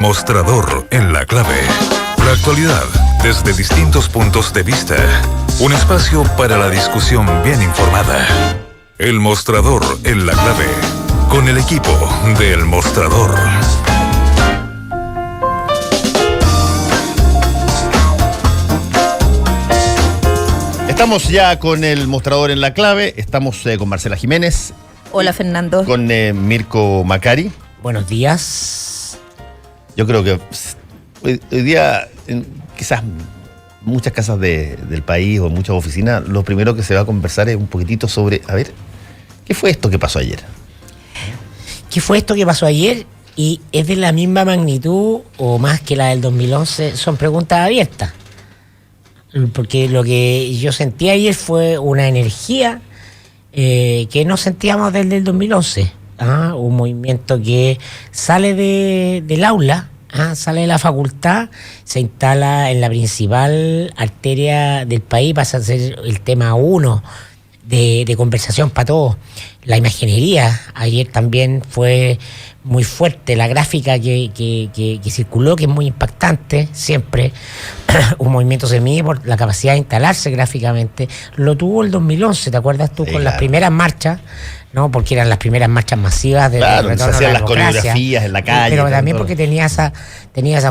Mostrador en la clave. La actualidad desde distintos puntos de vista. Un espacio para la discusión bien informada. El Mostrador en la clave. Con el equipo del Mostrador. Estamos ya con el Mostrador en la clave. Estamos con Marcela Jiménez. Hola, Fernando. Con Mirko Macari. Buenos días. Yo creo que hoy día, quizás muchas casas del país o muchas oficinas, lo primero que se va a conversar es un poquitito sobre, a ver, ¿qué fue esto que pasó ayer? ¿Qué fue esto que pasó ayer? ¿Y es de la misma magnitud o más que la del 2011? Son preguntas abiertas. Porque lo que yo sentí ayer fue una energía que no sentíamos desde el 2011. Un movimiento que sale del aula, sale de la facultad, se instala en la principal arteria del país, pasa a ser el tema uno de conversación para todos. La imaginería ayer también fue muy fuerte, la gráfica que circuló, que es muy impactante siempre. Un movimiento se mide por la capacidad de instalarse gráficamente. Lo tuvo el 2011, ¿te acuerdas tú? Sí, con las primeras marchas, ¿no? Porque eran las primeras marchas masivas del retorno se hacían las coreografías en la calle. Pero también porque tenía esa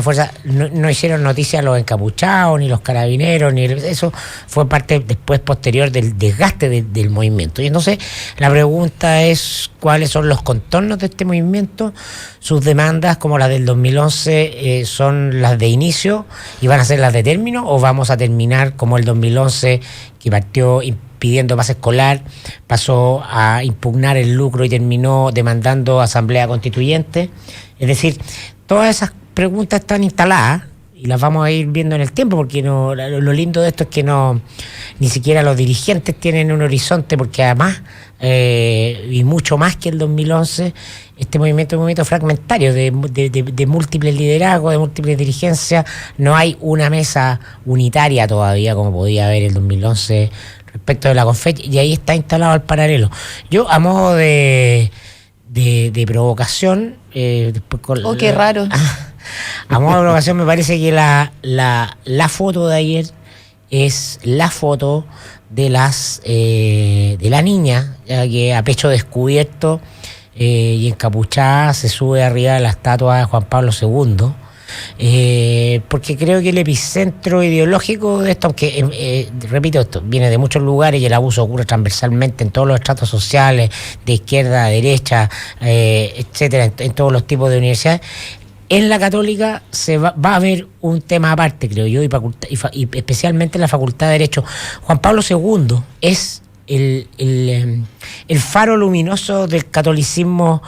fuerza. No hicieron noticia los encapuchados, ni los carabineros, ni eso fue parte después posterior del desgaste del movimiento. Y entonces la pregunta es cuáles son los contornos de este movimiento. Sus demandas, como las del 2011, son las de inicio y van a ser las de término, o vamos a terminar como el 2011, que partió pidiendo paz escolar, pasó a impugnar el lucro y terminó demandando asamblea constituyente. Es decir, todas esas preguntas están instaladas y las vamos a ir viendo en el tiempo, porque lo lindo de esto es que ni siquiera los dirigentes tienen un horizonte, porque además, y mucho más que el 2011, este movimiento es un movimiento fragmentario de múltiples liderazgos, de múltiples dirigencias. No hay una mesa unitaria todavía como podía haber el 2011 respecto de la CONFECH, y ahí está instalado el paralelo. Yo, a modo de provocación, después con qué raro. A modo de provocación, me parece que la foto de ayer es la foto de la niña que a pecho descubierto y encapuchada se sube arriba de la estatua de Juan Pablo II. Porque creo que el epicentro ideológico de esto, aunque repito, esto viene de muchos lugares y el abuso ocurre transversalmente en todos los estratos sociales, de izquierda a derecha, etcétera, en todos los tipos de universidades. En la Católica va a haber un tema aparte, creo yo, y especialmente en la Facultad de Derecho. Juan Pablo II es el faro luminoso del catolicismo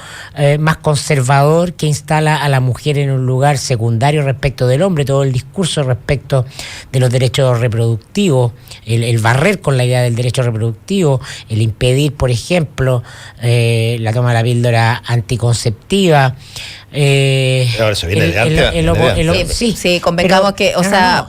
más conservador, que instala a la mujer en un lugar secundario respecto del hombre. Todo el discurso respecto de los derechos reproductivos, el barrer con la idea del derecho reproductivo, el impedir, por ejemplo, la toma de la píldora anticonceptiva. Ahora se viene de antes. Sí, convengamos que,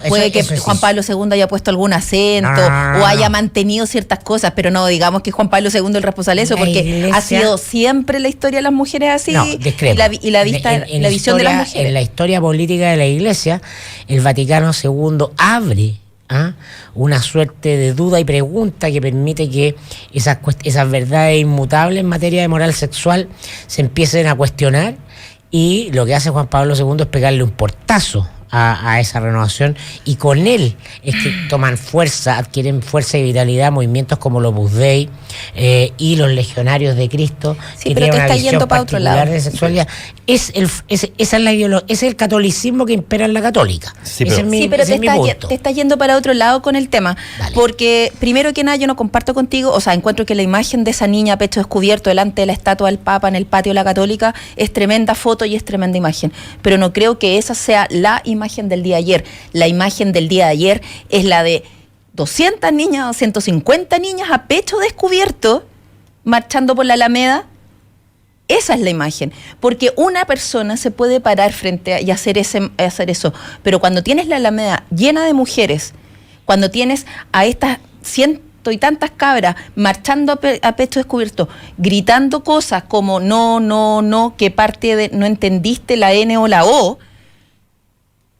puede que Juan Pablo II haya puesto algún acento o haya mantenido ciertas cosas, pero no digamos que Juan Pablo II el responsable de eso, porque Iglesia ha sido siempre la historia de las mujeres así, y la visión de las mujeres. En la historia política de la Iglesia, el Vaticano II abre una suerte de duda y pregunta que permite que esas verdades inmutables en materia de moral sexual se empiecen a cuestionar. Y lo que hace Juan Pablo II es pegarle un portazo a esa renovación, y con él es que adquieren fuerza y vitalidad movimientos como los Opus Dei y los Legionarios de Cristo, que tienen una visión particular de sexualidad. Esa es la ideología, es el catolicismo que impera en la católica. Pero te está yendo para otro lado con el tema. Dale. Porque primero que nada yo no comparto contigo, encuentro que la imagen de esa niña a pecho descubierto delante de la estatua del Papa en el patio de la Católica es tremenda foto y es tremenda imagen, pero no creo que esa sea la imagen del día de ayer. La imagen del día de ayer es la de 200 niñas, 150 niñas a pecho descubierto marchando por la Alameda. Esa es la imagen, porque una persona se puede parar frente y hacer eso, pero cuando tienes la Alameda llena de mujeres, cuando tienes a estas ciento y tantas cabras marchando a pecho descubierto, gritando cosas como no, que parte de no entendiste la N o la O,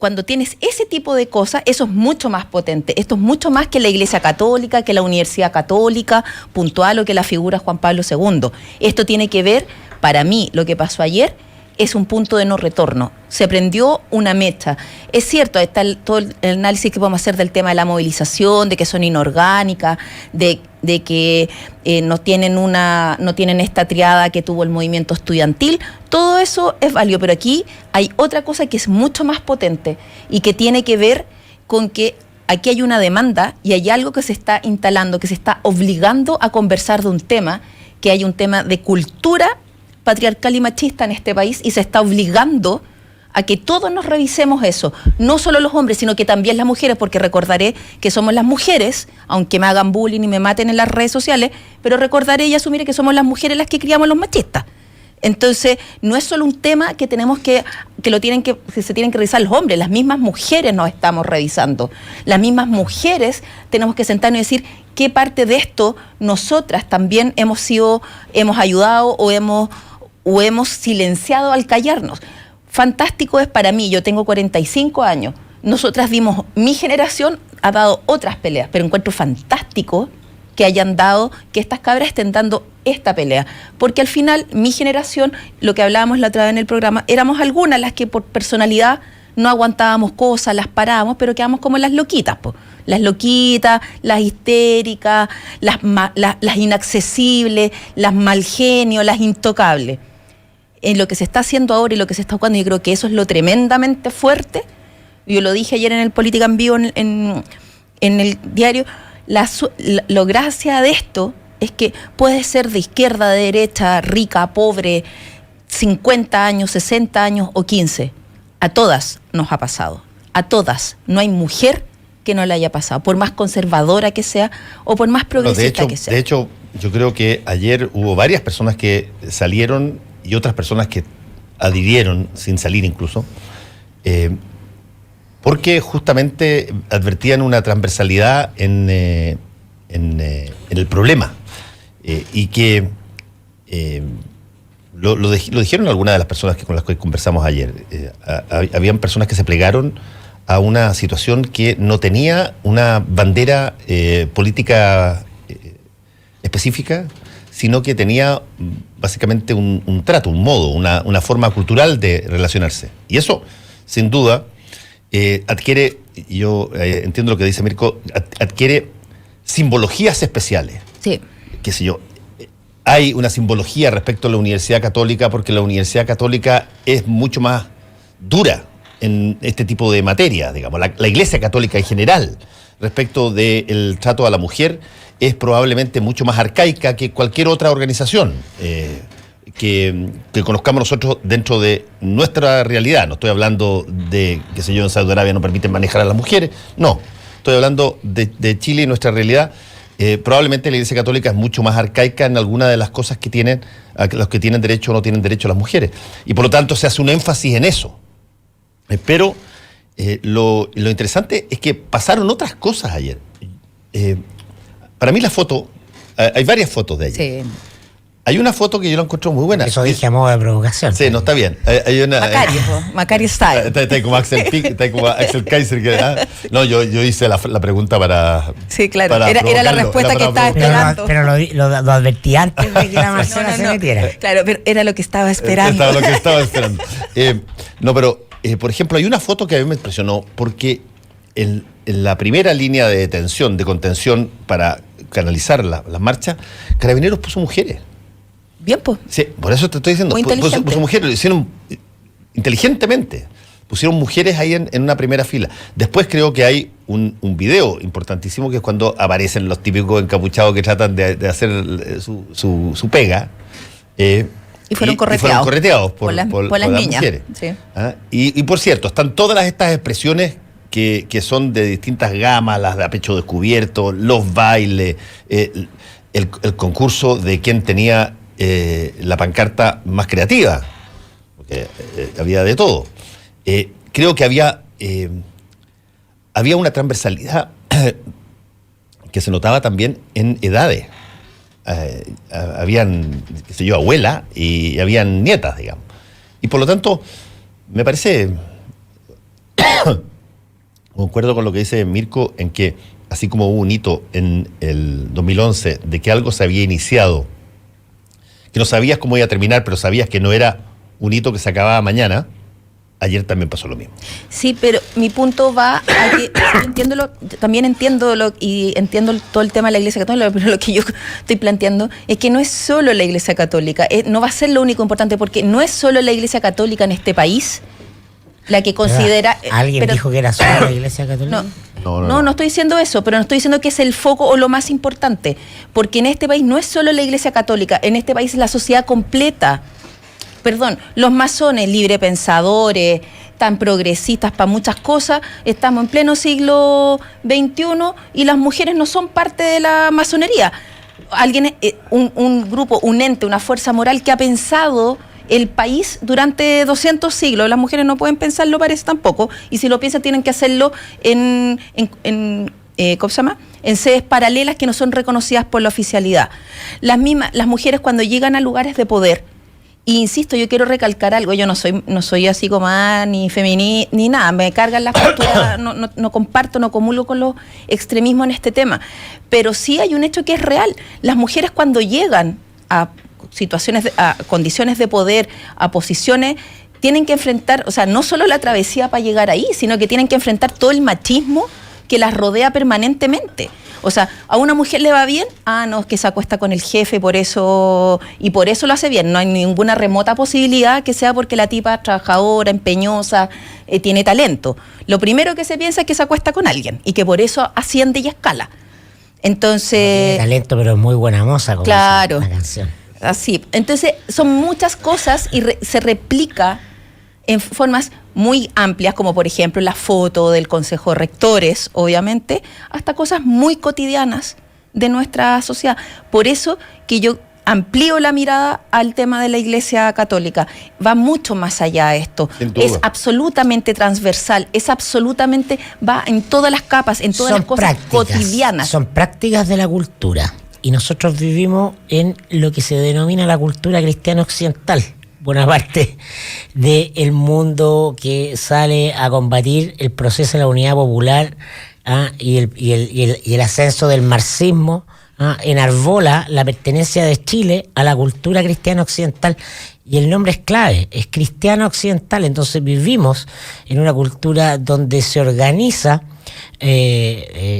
cuando tienes ese tipo de cosas, eso es mucho más potente. Esto es mucho más que la Iglesia Católica, que la Universidad Católica, puntual, o que la figura Juan Pablo II. Esto tiene que ver, para mí, lo que pasó ayer es un punto de no retorno. Se prendió una mecha. Es cierto, está todo el análisis que podemos hacer del tema de la movilización, de que son inorgánicas, de que no tienen esta triada que tuvo el movimiento estudiantil. Todo eso es válido, pero aquí hay otra cosa que es mucho más potente y que tiene que ver con que aquí hay una demanda y hay algo que se está instalando, que se está obligando a conversar de un tema, que hay un tema de cultura patriarcal y machista en este país, y se está obligando a que todos nos revisemos eso, no solo los hombres, sino que también las mujeres, porque recordaré que somos las mujeres, aunque me hagan bullying y me maten en las redes sociales, pero recordaré y asumiré que somos las mujeres las que criamos los machistas. Entonces, no es solo un tema que tenemos que se tienen que revisar los hombres, las mismas mujeres nos estamos revisando. Las mismas mujeres tenemos que sentarnos y decir qué parte de esto nosotras también hemos ayudado o hemos silenciado al callarnos. Fantástico es para mí, yo tengo 45 años, nosotras mi generación ha dado otras peleas, pero encuentro fantástico que estas cabras estén dando esta pelea, porque al final mi generación, lo que hablábamos la otra vez en el programa, éramos algunas las que por personalidad no aguantábamos cosas, las parábamos, pero quedamos como las loquitas, las loquitas, las histéricas, las inaccesibles, las mal genio, las intocables. En lo que se está haciendo ahora y lo que se está jugando, yo creo que eso es lo tremendamente fuerte. Yo lo dije ayer en el Política en Vivo en el diario. Lo gracia de esto es que puede ser de izquierda, de derecha, rica, pobre, 50 años, 60 años o 15. A todas nos ha pasado. A todas. No hay mujer que no le haya pasado, por más conservadora que sea o por más progresista que sea. De hecho, yo creo que ayer hubo varias personas que salieron y otras personas que adhirieron sin salir incluso, porque justamente advertían una transversalidad en el problema, y que lo dijeron algunas de las personas con las que conversamos ayer. Habían personas que se plegaron a una situación que no tenía una bandera política específica, sino que tenía básicamente un trato, un modo, una forma cultural de relacionarse. Y eso, sin duda, adquiere, yo entiendo lo que dice Mirko, adquiere simbologías especiales. Sí. Qué sé yo, hay una simbología respecto a la Universidad Católica, porque la Universidad Católica es mucho más dura en este tipo de materia, digamos. La Iglesia Católica en general, respecto del trato a la mujer, es probablemente mucho más arcaica que cualquier otra organización que conozcamos nosotros dentro de nuestra realidad. No estoy hablando de, qué sé yo, en Saudi Arabia no permiten manejar a las mujeres, no. Estoy hablando de Chile y nuestra realidad. Probablemente la Iglesia Católica es mucho más arcaica en alguna de las cosas que tienen, a los que tienen derecho o no tienen derecho las mujeres. Y por lo tanto se hace un énfasis en eso. Pero lo interesante es que pasaron otras cosas ayer. Para mí la foto, hay varias fotos de ayer. Sí. Hay una foto que yo la encuentro muy buena. Eso dije a modo de provocación. Sí, no, está bien. Hay una, Macario style. Está como Axel Pick, está como Axel Kaiser. No, yo hice la pregunta para... Sí, claro. Era la respuesta que estaba esperando. Pero lo advertí antes de que la Marcela se metiera. Claro, pero era lo que estaba esperando. Lo que estaba esperando. Pero, por ejemplo, hay una foto que a mí me impresionó porque en la primera línea de detención, de contención para canalizar las marchas, Carabineros puso mujeres. Bien, pues. Sí, por eso te estoy diciendo. Puso mujeres, lo hicieron inteligentemente. Pusieron mujeres ahí en una primera fila. Después creo que hay un video importantísimo, que es cuando aparecen los típicos encapuchados que tratan de hacer su pega. Y fueron correteados por las niñas. Mujeres. Sí. Y por cierto, están todas estas expresiones que son de distintas gamas, las de a pecho descubierto, los bailes, el concurso de quién tenía la pancarta más creativa, porque había de todo. Creo que había una transversalidad que se notaba también en edades. Habían, qué sé yo, abuelas y habían nietas, digamos. Y por lo tanto, me parece concuerdo con lo que dice Mirko en que, así como hubo un hito en el 2011 de que algo se había iniciado, que no sabías cómo iba a terminar, pero sabías que no era un hito que se acababa mañana, ayer también pasó lo mismo. Sí, pero mi punto va a que también entiendo todo el tema de la Iglesia Católica, pero lo que yo estoy planteando es que no es solo la Iglesia Católica, no va a ser lo único importante, porque no es solo la Iglesia Católica en este país la que considera... ¿Alguien dijo que era solo la Iglesia Católica? No estoy diciendo eso, pero no estoy diciendo que es el foco o lo más importante, porque en este país no es solo la Iglesia Católica, en este país es la sociedad completa. Los masones, librepensadores, tan progresistas para muchas cosas, estamos en pleno siglo XXI y las mujeres no son parte de la masonería. Un grupo, un ente, una fuerza moral que ha pensado el país durante 200 siglos. Las mujeres no pueden pensarlo, parece tampoco, y si lo piensan tienen que hacerlo ¿cómo se llama? En sedes paralelas que no son reconocidas por la oficialidad. Las mujeres cuando llegan a lugares de poder, y insisto, yo quiero recalcar algo, yo no soy así como ni feminista, ni nada, me cargan las posturas, no comparto, no comulgo con los extremismos en este tema, pero sí hay un hecho que es real. Las mujeres cuando llegan a a condiciones de poder, a posiciones, tienen que enfrentar, o sea, no solo la travesía para llegar ahí, sino que tienen que enfrentar todo el machismo que las rodea permanentemente. O sea, a una mujer le va bien, no, es que se acuesta con el jefe, por eso lo hace bien. No hay ninguna remota posibilidad que sea porque la tipa es trabajadora, empeñosa, tiene talento. Lo primero que se piensa es que se acuesta con alguien y que por eso asciende y escala. Entonces... No tiene talento, pero es muy buena moza, como claro, dice la canción. Así. Entonces, son muchas cosas y se replica en formas muy amplias, como por ejemplo la foto del Consejo de Rectores, obviamente, hasta cosas muy cotidianas de nuestra sociedad. Por eso que yo amplío la mirada al tema de la Iglesia Católica. Va mucho más allá de esto. Es absolutamente transversal, va en todas las capas, en todas las cosas cotidianas. Son prácticas de la cultura. Y nosotros vivimos en lo que se denomina la cultura cristiana occidental. Buena parte del mundo que sale a combatir el proceso de la unidad popular y el ascenso del marxismo enarbola la pertenencia de Chile a la cultura cristiana occidental. Y el nombre es clave, es cristiana occidental. Entonces vivimos en una cultura donde se organiza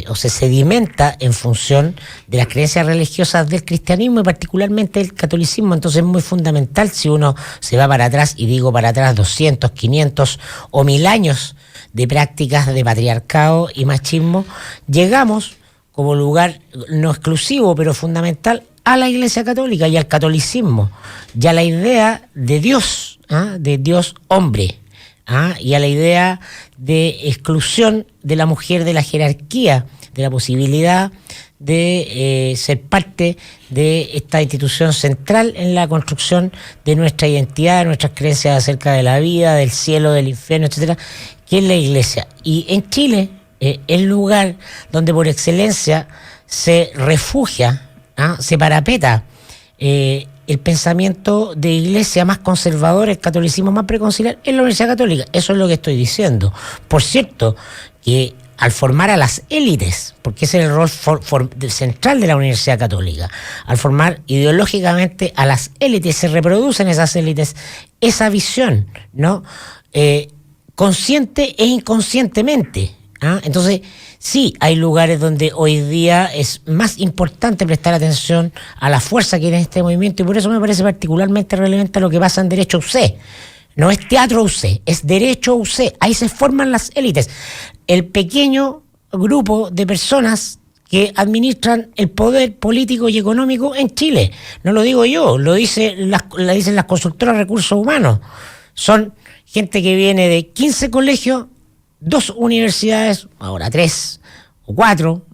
o se sedimenta en función de las creencias religiosas del cristianismo y particularmente del catolicismo. Entonces es muy fundamental, si uno se va para atrás, y digo para atrás 200, 500 o 1000 años de prácticas de patriarcado y machismo, llegamos como lugar no exclusivo pero fundamental a la Iglesia Católica y al catolicismo, y a la idea de Dios, de Dios hombre, y a la idea de exclusión de la mujer de la jerarquía, de la posibilidad de ser parte de esta institución central en la construcción de nuestra identidad, de nuestras creencias acerca de la vida, del cielo, del infierno, etcétera, que es la Iglesia. Y en Chile, el lugar donde por excelencia se refugia, se parapeta el pensamiento de iglesia más conservador, el catolicismo más preconciliar, es la Universidad Católica. Eso es lo que estoy diciendo. Por cierto, que al formar a las élites, porque ese es el rol central de la Universidad Católica, al formar ideológicamente a las élites, se reproducen esas élites, esa visión, ¿no? Consciente e inconscientemente. Entonces, sí, hay lugares donde hoy día es más importante prestar atención a la fuerza que tiene este movimiento, y por eso me parece particularmente relevante lo que pasa en Derecho UC. No es Teatro UC, es Derecho UC. Ahí se forman las élites. El pequeño grupo de personas que administran el poder político y económico en Chile. No lo digo yo, lo dicen las consultoras de recursos humanos. Son gente que viene de 15 colegios, 2 universidades, ahora 3 o 4,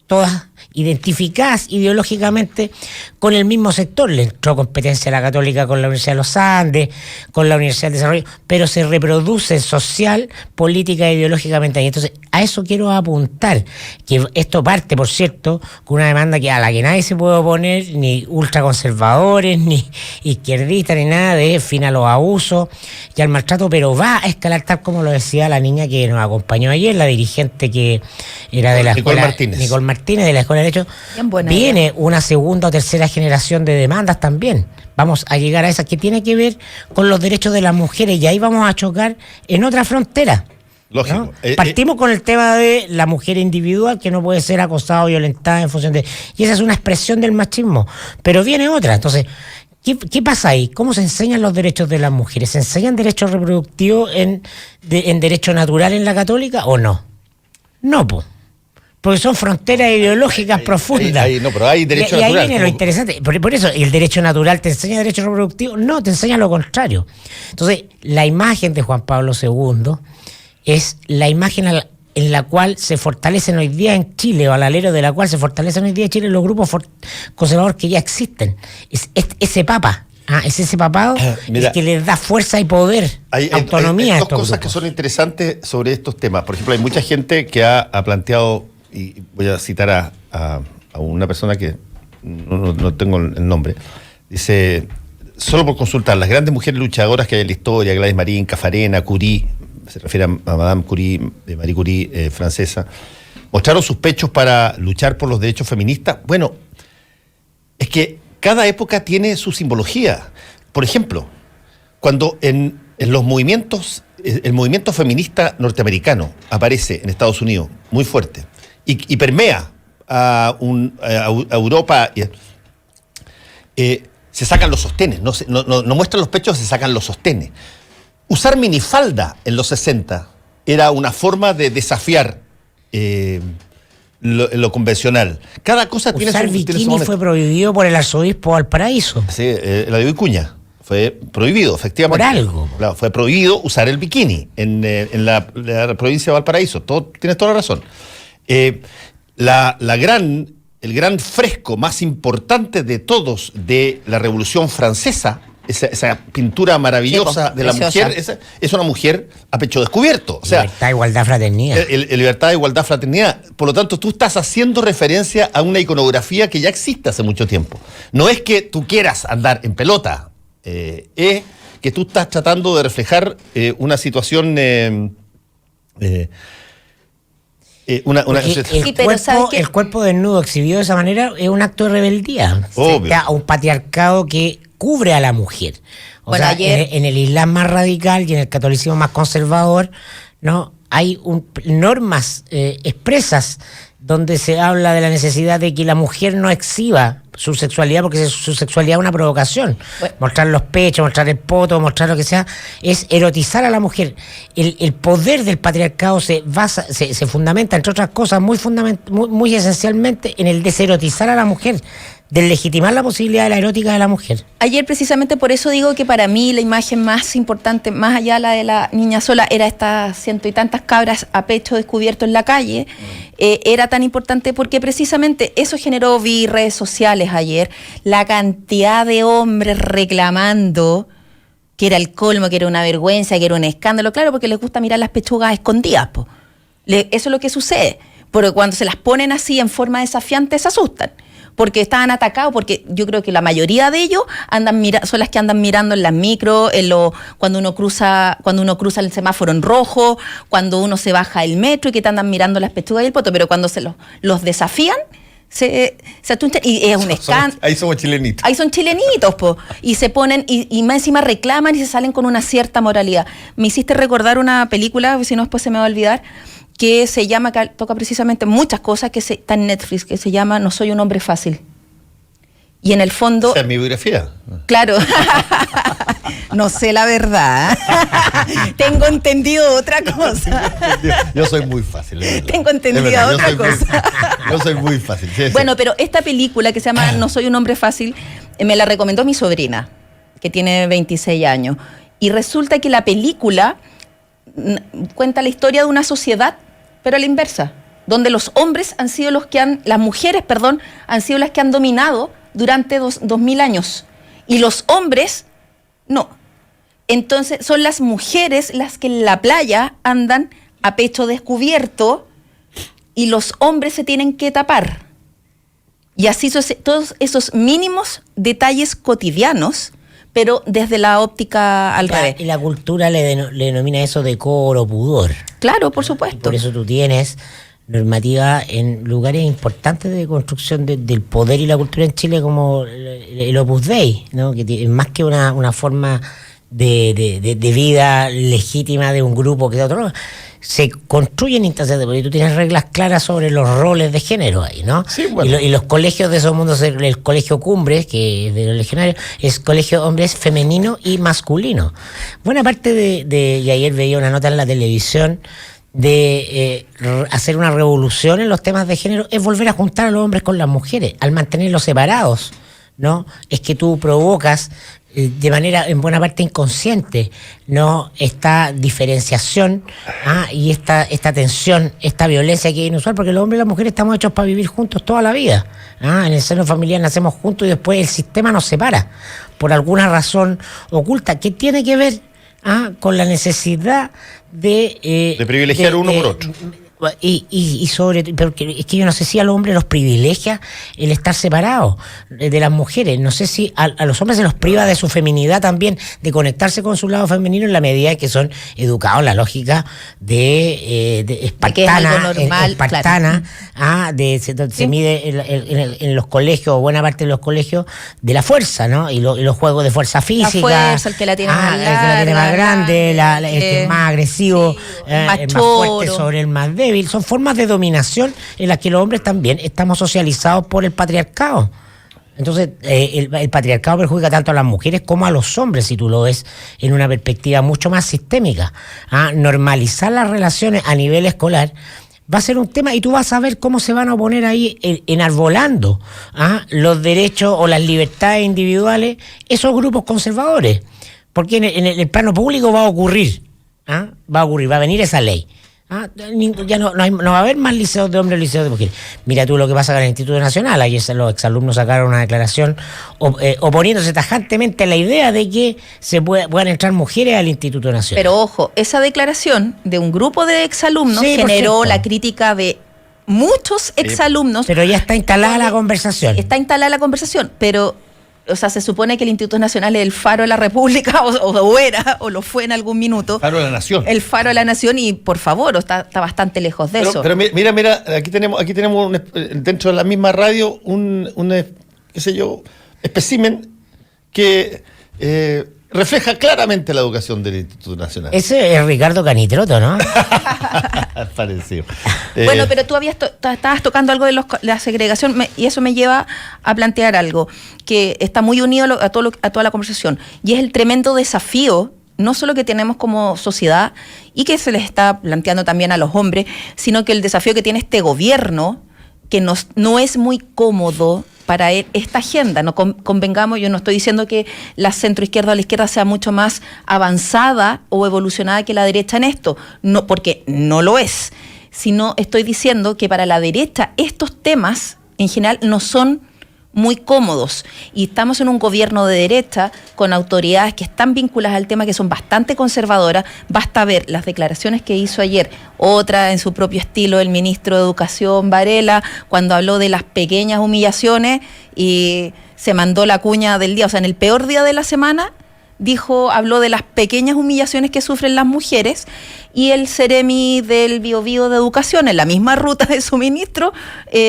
todas identificadas ideológicamente con el mismo sector. Le entró competencia a la Católica con la Universidad de los Andes, con la Universidad del Desarrollo, pero se reproduce social, política e ideológicamente ahí. Entonces, a eso quiero apuntar, que esto parte, por cierto, con una demanda a la que nadie se puede oponer, ni ultraconservadores, ni izquierdistas, ni nada, de fin a los abusos y al maltrato, pero va a escalar, tal como lo decía la niña que nos acompañó ayer, la dirigente que era de la escuela, Nicole Martínez, de la Escuela de Derecho. Viene una segunda o tercera generación de demandas también. Vamos a llegar a esas que tiene que ver con los derechos de las mujeres, y ahí vamos a chocar en otra frontera. Lógico. ¿No? Partimos con el tema de la mujer individual que no puede ser acosada o violentada en función de... Y esa es una expresión del machismo. Pero viene otra. Entonces, ¿qué pasa ahí? ¿Cómo se enseñan los derechos de las mujeres? ¿Se enseñan derechos reproductivos en derecho natural en la Católica o no? No, pues. Porque son fronteras ideológicas profundas. No, pero hay derecho natural. Y ahí viene lo interesante. Por eso, ¿el derecho natural te enseña derecho reproductivo? No, te enseña lo contrario. Entonces, la imagen de Juan Pablo II es la imagen en la cual se fortalecen hoy día en Chile, o al alero de la cual se fortalecen hoy día en Chile los grupos conservadores que ya existen. Es ese papa. Es ese papado el que les da fuerza y poder, autonomía. Hay dos cosas que son interesantes sobre estos temas. Por ejemplo, hay mucha gente que ha planteado, y voy a citar a una persona que no tengo el nombre, dice, solo por consultar, las grandes mujeres luchadoras que hay en la historia, Gladys Marín, Cafarena, Curie, se refiere a Madame Curie, Marie Curie, francesa, mostraron sus pechos para luchar por los derechos feministas. Bueno, es que cada época tiene su simbología. Por ejemplo, cuando en los movimientos, el movimiento feminista norteamericano aparece en Estados Unidos muy fuerte y permea a Europa, se sacan los sostenes, no muestran los pechos, se sacan los sostenes. Usar minifalda en los 60 era una forma de desafiar lo convencional. Cada cosa tiene su bikini fue prohibido por el arzobispo Valparaíso. Sí, la de Vicuña. Fue prohibido, efectivamente. Por algo. Claro, fue prohibido usar el bikini en la provincia de Valparaíso. Tienes toda la razón. El gran fresco más importante de todos de la Revolución Francesa, esa pintura maravillosa de la mujer, es una mujer a pecho descubierto. O sea, libertad, igualdad, fraternidad. Libertad, igualdad, fraternidad. Por lo tanto, tú estás haciendo referencia a una iconografía que ya existe hace mucho tiempo. No es que tú quieras andar en pelota, es que tú estás tratando de reflejar una situación... el cuerpo desnudo exhibido de esa manera es un acto de rebeldía frente a un patriarcado que cubre a la mujer. En el Islam más radical y en el catolicismo más conservador, ¿no? Hay normas expresas donde se habla de la necesidad de que la mujer no exhiba su sexualidad, porque su sexualidad es una provocación. Mostrar los pechos, mostrar el poto, mostrar lo que sea, es erotizar a la mujer. El poder del patriarcado se fundamenta, entre otras cosas, muy esencialmente en el deserotizar a la mujer, deslegitimar la posibilidad de la erótica de la mujer. Ayer, precisamente por eso digo que para mí la imagen más importante, más allá de la de la niña sola, era estas ciento y tantas cabras a pecho descubierto en la calle. Era tan importante porque precisamente eso generó redes sociales ayer, la cantidad de hombres reclamando que era el colmo, que era una vergüenza, que era un escándalo, claro, porque les gusta mirar las pechugas escondidas, po. Eso es lo que sucede, porque cuando se las ponen así en forma desafiante se asustan, porque estaban atacados, porque yo creo que la mayoría de ellos son las que andan mirando en las micros, cuando uno cruza el semáforo en rojo, cuando uno se baja el metro y que te andan mirando las pechugas y el poto, pero cuando los desafían, se atunchan y es un escándalo. Ahí somos chilenitos. Ahí son chilenitos, y se ponen, y más encima reclaman y se salen con una cierta moralidad. Me hiciste recordar una película, si no después se me va a olvidar, que se llama, que toca precisamente muchas cosas, que está en Netflix, que se llama No soy un hombre fácil. Y en el fondo... ¿Esa es mi biografía? Claro. No sé la verdad. Tengo entendido otra cosa. Yo soy muy fácil. Tengo entendido otra cosa. Yo soy muy fácil. Sí, bueno, pero esta película que se llama No soy un hombre fácil, me la recomendó mi sobrina, que tiene 26 años. Y resulta que la película cuenta la historia de una sociedad, pero a la inversa. donde los hombres han sido las mujeres, han sido las que han dominado durante 2000 años. Y los hombres, no. Entonces, son las mujeres las que en la playa andan a pecho descubierto y los hombres se tienen que tapar. Y así todos esos mínimos detalles cotidianos, pero desde la óptica al revés. Y la cultura le denomina eso decoro, pudor. Claro, por supuesto. Por eso tú tienes normativa en lugares importantes de construcción del poder y la cultura en Chile, como el Opus Dei, ¿no? Que es más que una forma de vida legítima de un grupo que de otro. Se construyen instancias de poder y tú tienes reglas claras sobre los roles de género ahí, ¿no? Sí, bueno. Y los colegios de esos mundos, el colegio Cumbres, que es de los legionarios, es colegio hombres femenino y masculino. Buena parte y ayer veía una nota en la televisión de hacer una revolución en los temas de género, es volver a juntar a los hombres con las mujeres, al mantenerlos separados, ¿no? Es que tú provocas de manera en buena parte inconsciente, ¿no? Esta diferenciación y esta tensión, esta violencia que es inusual, porque los hombres y las mujeres estamos hechos para vivir juntos toda la vida. En el seno familiar nacemos juntos y después el sistema nos separa por alguna razón oculta que tiene que ver con la necesidad de privilegiar uno por otro. Porque es que yo no sé si a los hombres los privilegia el estar separados de las mujeres. No sé si a los hombres se los priva de su feminidad también, de conectarse con su lado femenino en la medida que son educados en la lógica de espartana, claro. Se mide en los colegios, buena parte de los colegios, de la fuerza, ¿no? Y los juegos de fuerza física. La fuerza, el que la tiene más larga, el que la tiene más grande, el que es más agresivo, el más fuerte sobre el más débil. Son formas de dominación en las que los hombres también estamos socializados por el patriarcado. Entonces, el patriarcado perjudica tanto a las mujeres como a los hombres, si tú lo ves en una perspectiva mucho más sistémica. Normalizar las relaciones a nivel escolar va a ser un tema, y tú vas a ver cómo se van a oponer ahí enarbolando los derechos o las libertades individuales esos grupos conservadores. Porque en el plano público va a ocurrir, va a venir esa ley. Ya no va a haber más liceos de hombres, liceos de mujeres. Mira tú lo que pasa con el Instituto Nacional. Ayer los exalumnos sacaron una declaración oponiéndose tajantemente a la idea de que puedan entrar mujeres al Instituto Nacional. Pero ojo, esa declaración de un grupo de exalumnos generó la crítica de muchos exalumnos. Pero ya está instalada la conversación. Pero o sea, se supone que el Instituto Nacional es el faro de la República, o lo fue en algún minuto. Faro de la Nación. El faro de la Nación, y por favor, está bastante lejos de eso. Pero mira, aquí tenemos dentro de la misma radio un qué sé yo, espécimen que refleja claramente la educación del Instituto Nacional. Ese es Ricardo Canitroto, ¿no? Parecido. Bueno, pero tú estabas tocando algo de la segregación, y eso me lleva a plantear algo que está muy unido a toda la conversación, y es el tremendo desafío, no solo que tenemos como sociedad y que se les está planteando también a los hombres, sino que el desafío que tiene este gobierno, que no es muy cómodo para esta agenda. No convengamos, yo no estoy diciendo que la centroizquierda o la izquierda sea mucho más avanzada o evolucionada que la derecha en esto, no, porque no lo es, sino estoy diciendo que para la derecha estos temas en general no son muy cómodos, y estamos en un gobierno de derecha con autoridades que están vinculadas al tema, que son bastante conservadoras. Basta ver las declaraciones que hizo ayer, otra en su propio estilo, el ministro de Educación, Varela, cuando habló de las pequeñas humillaciones y se mandó la cuña del día, o sea, en el peor día de la semana, habló de las pequeñas humillaciones que sufren las mujeres, y el Ceremi del Biobío de Educación, en la misma ruta de su ministro,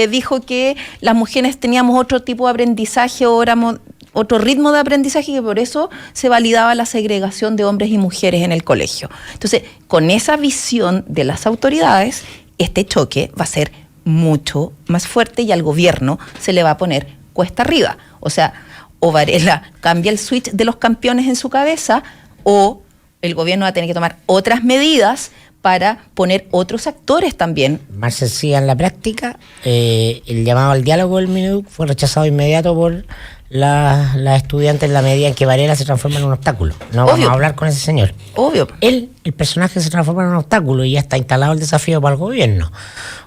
dijo que las mujeres teníamos otro tipo de aprendizaje, otro ritmo de aprendizaje, y que por eso se validaba la segregación de hombres y mujeres en el colegio. Entonces, con esa visión de las autoridades, este choque va a ser mucho más fuerte y al gobierno se le va a poner cuesta arriba. O sea, o Varela cambia el switch de los campeones en su cabeza, o el gobierno va a tener que tomar otras medidas para poner otros actores también. Más sencilla en la práctica, el llamado al diálogo del MINUC fue rechazado inmediato por las estudiantes en la medida en que Varela se transforma en un obstáculo. No Obvio. vamos a hablar con ese señor. Obvio. El personaje se transforma en un obstáculo y ya está instalado el desafío para el gobierno.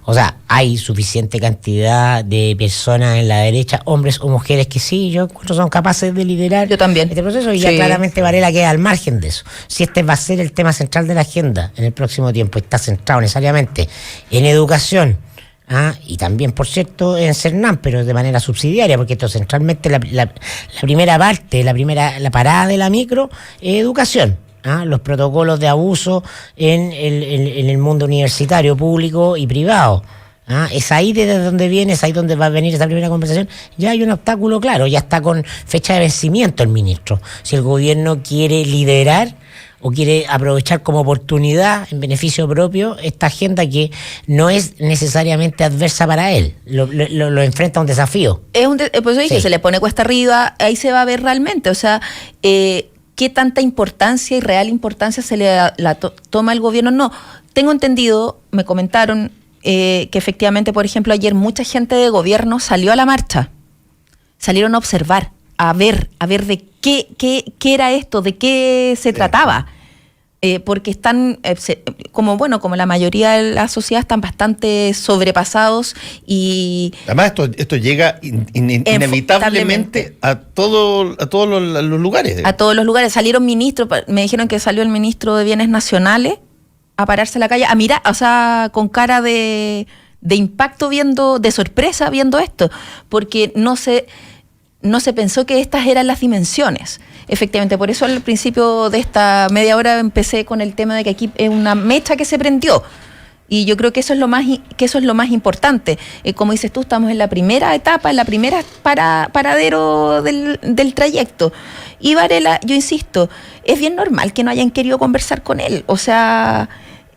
O sea, hay suficiente cantidad de personas en la derecha, hombres o mujeres, que sí, yo encuentro son capaces de liderar Yo también. este proceso, y ya claramente Varela queda al margen de eso. Si este va a ser el tema central de la agenda en el próximo tiempo, está centrado necesariamente en educación, y también, por cierto, en Cernam, pero de manera subsidiaria, porque esto centralmente la primera parte, la parada de la micro es educación. Los protocolos de abuso en el mundo universitario, público y privado. Es ahí desde donde viene, es ahí donde va a venir esa primera conversación. Ya hay un obstáculo claro, ya está con fecha de vencimiento el ministro. Si el gobierno quiere liderar o quiere aprovechar como oportunidad en beneficio propio esta agenda que no es necesariamente adversa para él, lo enfrenta a un desafío. Por eso dije, se le pone cuesta arriba, ahí se va a ver realmente, o sea, qué tanta importancia y real importancia se le toma el gobierno. No, tengo entendido, me comentaron que efectivamente, por ejemplo, ayer mucha gente de gobierno salió a la marcha, salieron a observar, a ver de qué era esto, de qué se trataba, porque están, como la mayoría de la sociedad, están bastante sobrepasados y... Además esto llega inevitablemente a todos los lugares. A todos los lugares. Salieron ministros, me dijeron que salió el ministro de Bienes Nacionales a pararse en la calle, a mirar, o sea, con cara de impacto de sorpresa viendo esto, porque no se pensó que estas eran las dimensiones. Efectivamente, por eso al principio de esta media hora empecé con el tema de que aquí es una mecha que se prendió. Y yo creo que eso es lo más importante. Como dices tú, estamos en la primera etapa, en la primera paradero del trayecto. Y Varela, yo insisto, es bien normal que no hayan querido conversar con él. O sea,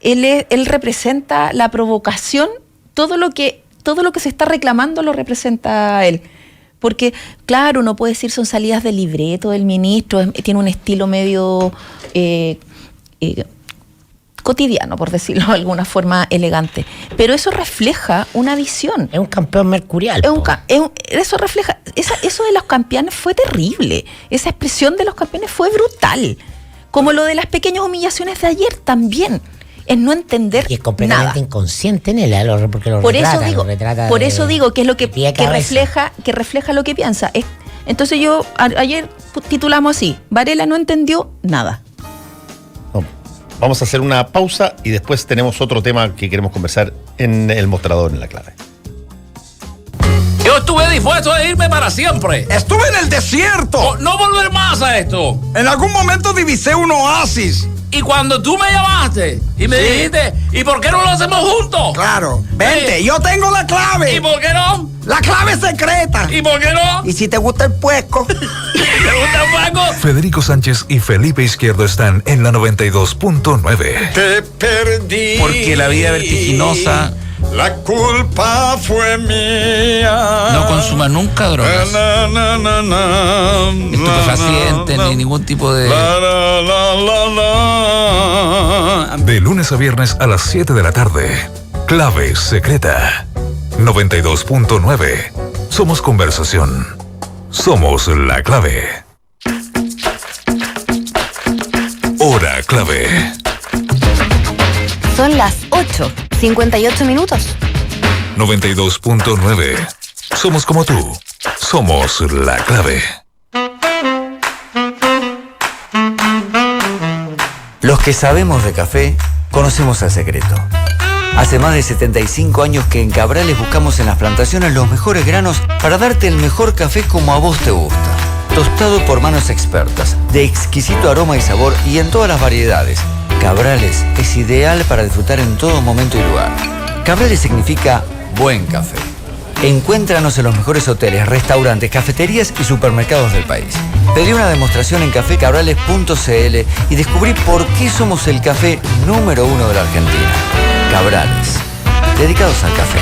él representa la provocación, todo lo que se está reclamando lo representa a él. Porque, claro, uno puede decir son salidas de libreto del ministro, tiene un estilo medio cotidiano, por decirlo de alguna forma elegante. Pero eso refleja una visión. Es un campeón mercurial. Eso refleja... Eso de los campeones fue terrible. Esa expresión de los campeones fue brutal. Como lo de las pequeñas humillaciones de ayer también. Es no entender y es completamente nada. Inconsciente en él, porque lo retrata. Por eso digo que es lo que refleja lo que piensa. Entonces ayer titulamos así: Varela no entendió nada. Vamos a hacer una pausa y después tenemos otro tema que queremos conversar en el mostrador en La Clave. Yo estuve dispuesto a irme para siempre. Estuve en el desierto. No volver más a esto. En algún momento divisé un oasis. Y cuando tú me llamaste y me dijiste, ¿y por qué no lo hacemos juntos? Claro, vente, yo tengo la clave. ¿Y por qué no? La clave secreta. ¿Y por qué no? ¿Y si te gusta el puesco? ¿Te gusta el puesco? Federico Sánchez y Felipe Izquierdo están en la 92.9. Te perdí. Porque la vida vertiginosa. La culpa fue mía. No consuma nunca drogas. Estupefacientes ni ningún tipo de... De lunes a viernes a las 7 de la tarde. Clave secreta. 92.9. Somos conversación. Somos La Clave. Hora clave. Son las 8:58 minutos. 92.9. Somos como tú. Somos La Clave. Los que sabemos de café, conocemos el secreto. Hace más de 75 años que en Cabrales buscamos en las plantaciones los mejores granos para darte el mejor café como a vos te gusta. Tostado por manos expertas, de exquisito aroma y sabor y en todas las variedades. Cabrales es ideal para disfrutar en todo momento y lugar. Cabrales significa buen café. Encuéntranos en los mejores hoteles, restaurantes, cafeterías y supermercados del país. Pedí una demostración en cafecabrales.cl y descubrí por qué somos el café número 1 de la Argentina. Cabrales, dedicados al café.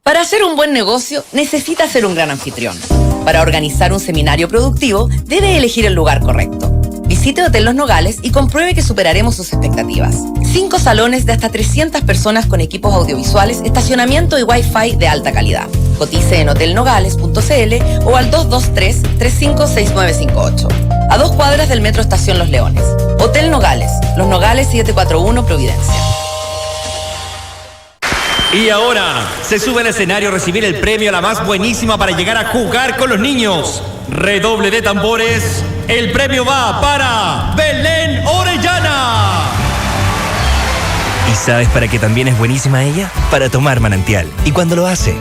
Para hacer un buen negocio, necesita ser un gran anfitrión. Para organizar un seminario productivo, debe elegir el lugar correcto. Visite Hotel Los Nogales y compruebe que superaremos sus expectativas. 5 salones de hasta 300 personas con equipos audiovisuales, estacionamiento y Wi-Fi de alta calidad. Cotice en hotelnogales.cl o al 223-356958. A 2 cuadras del Metro Estación Los Leones. Hotel Nogales, Los Nogales 741 Providencia. Y ahora se sube al escenario a recibir el premio a la más buenísima para llegar a jugar con los niños. Redoble de tambores. El premio va para Belén Orellana. ¿Y sabes para qué también es buenísima ella? Para tomar manantial. Y cuando lo hace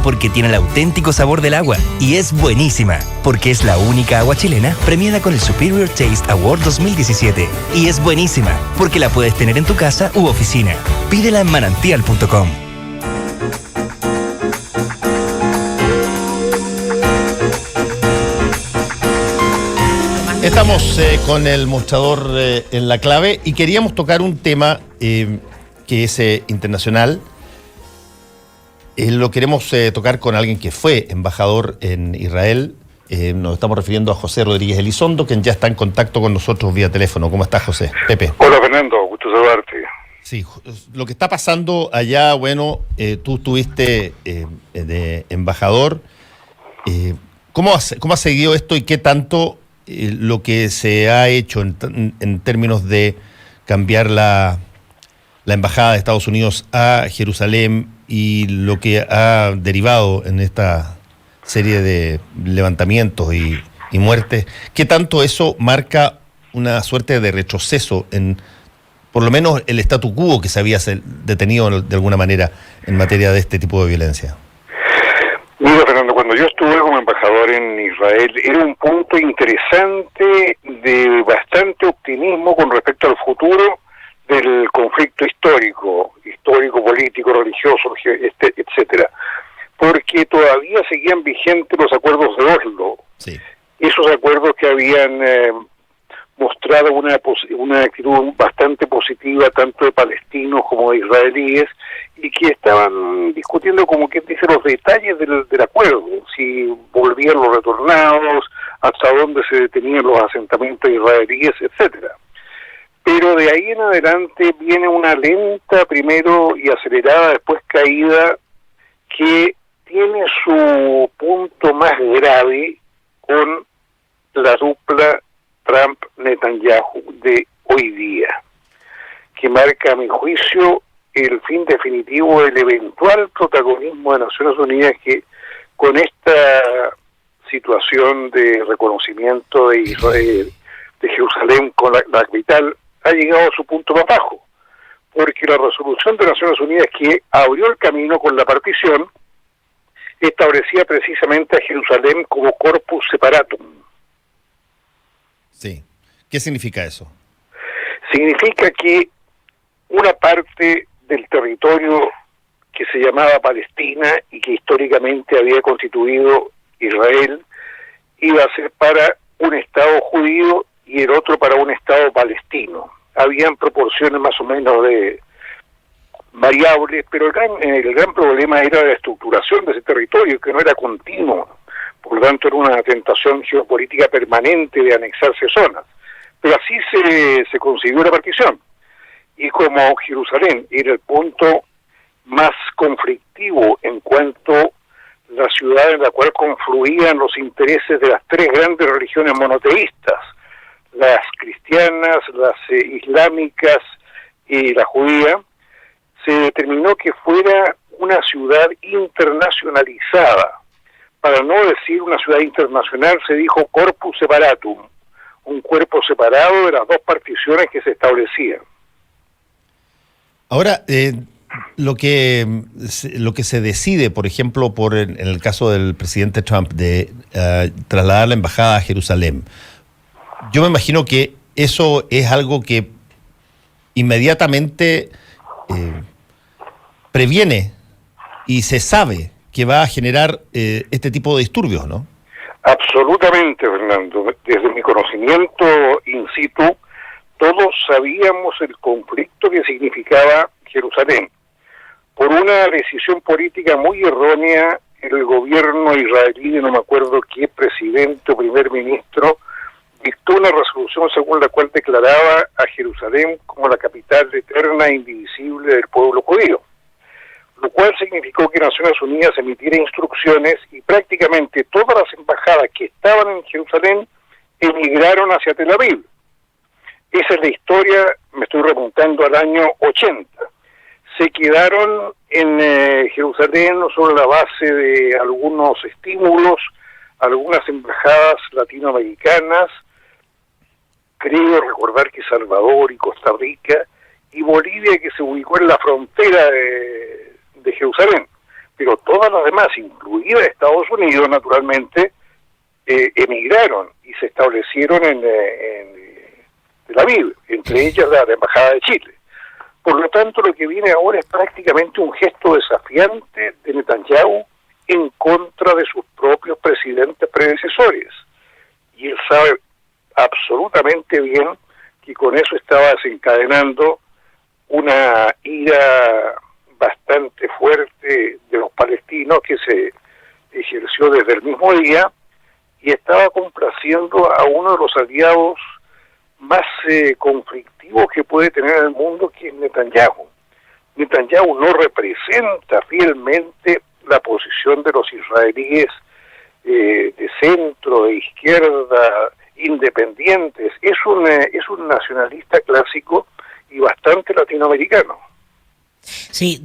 porque tiene el auténtico sabor del agua. Y es buenísima, porque es la única agua chilena premiada con el Superior Taste Award 2017. Y es buenísima, porque la puedes tener en tu casa u oficina. Pídela en manantial.com. Estamos con el mostrador en la clave y queríamos tocar un tema que es internacional. Lo queremos tocar con alguien que fue embajador en Israel. Nos estamos refiriendo a José Rodríguez Elizondo, quien ya está en contacto con nosotros vía teléfono. ¿Cómo estás, José? Pepe. Hola, Fernando. Gusto saludarte. Sí, lo que está pasando allá, bueno, tú estuviste de embajador. ¿Cómo ha seguido esto y qué tanto lo que se ha hecho en términos de cambiar la embajada de Estados Unidos a Jerusalén y lo que ha derivado en esta serie de levantamientos y muertes? ¿Qué tanto eso marca una suerte de retroceso en, por lo menos, el statu quo que se había detenido de alguna manera en materia de este tipo de violencia? Mira, Fernando, cuando yo estuve como embajador en Israel, era un punto interesante de bastante optimismo con respecto al futuro del conflicto histórico, político, religioso, etcétera, porque todavía seguían vigentes los acuerdos de Oslo. Sí. Esos acuerdos que habían mostrado una actitud bastante positiva tanto de palestinos como de israelíes, y que estaban discutiendo, como quien dice, los detalles del acuerdo, si volvían los retornados, hasta dónde se detenían los asentamientos israelíes, etcétera. Pero de ahí en adelante viene una lenta primero y acelerada después caída que tiene su punto más grave con la dupla Trump-Netanyahu de hoy día, que marca, a mi juicio, el fin definitivo del eventual protagonismo de Naciones Unidas, que con esta situación de reconocimiento de Israel, de Jerusalén con la capital, ha llegado a su punto más bajo, porque la resolución de Naciones Unidas que abrió el camino con la partición establecía precisamente a Jerusalén como corpus separatum. Sí. ¿Qué significa eso? Significa que una parte del territorio que se llamaba Palestina y que históricamente había constituido Israel iba a ser para un Estado judío y el otro para un Estado palestino. Habían proporciones más o menos de variables, pero el gran problema era la estructuración de ese territorio, que no era continuo. Por lo tanto, era una tentación geopolítica permanente de anexarse zonas. Pero así se consiguió la partición. Y como Jerusalén era el punto más conflictivo en cuanto la ciudad en la cual confluían los intereses de las 3 grandes religiones monoteístas, las cristianas, las islámicas y la judía, se determinó que fuera una ciudad internacionalizada. Para no decir una ciudad internacional, se dijo corpus separatum, un cuerpo separado de las 2 particiones que se establecían. Ahora, lo que se decide, por ejemplo, en el caso del presidente Trump, de trasladar la embajada a Jerusalén, yo me imagino que eso es algo que inmediatamente previene y se sabe que va a generar este tipo de disturbios, ¿no? Absolutamente, Fernando. Desde mi conocimiento in situ, todos sabíamos el conflicto que significaba Jerusalén. Por una decisión política muy errónea, el gobierno israelí, no me acuerdo qué presidente o primer ministro, dictó una resolución según la cual declaraba a Jerusalén como la capital eterna e indivisible del pueblo judío, lo cual significó que Naciones Unidas emitiera instrucciones y prácticamente todas las embajadas que estaban en Jerusalén emigraron hacia Tel Aviv. Esa es la historia, me estoy remontando al año 80. Se quedaron en Jerusalén sobre la base de algunos estímulos, algunas embajadas latinoamericanas, creo recordar que Salvador y Costa Rica, y Bolivia, que se ubicó en la frontera de Jerusalén. Pero todas las demás, incluida Estados Unidos, naturalmente, emigraron y se establecieron en Tel Aviv, entre ellas la Embajada de Chile. Por lo tanto, lo que viene ahora es prácticamente un gesto desafiante de Netanyahu en contra de sus propios presidentes predecesores. Y él sabe absolutamente bien que con eso estaba desencadenando una ira bastante fuerte de los palestinos que se ejerció desde el mismo día, y estaba complaciendo a uno de los aliados más conflictivos que puede tener el mundo, que es Netanyahu. Netanyahu no representa fielmente la posición de los israelíes de centro, de izquierda, independientes. Es un nacionalista clásico y bastante latinoamericano. Sí,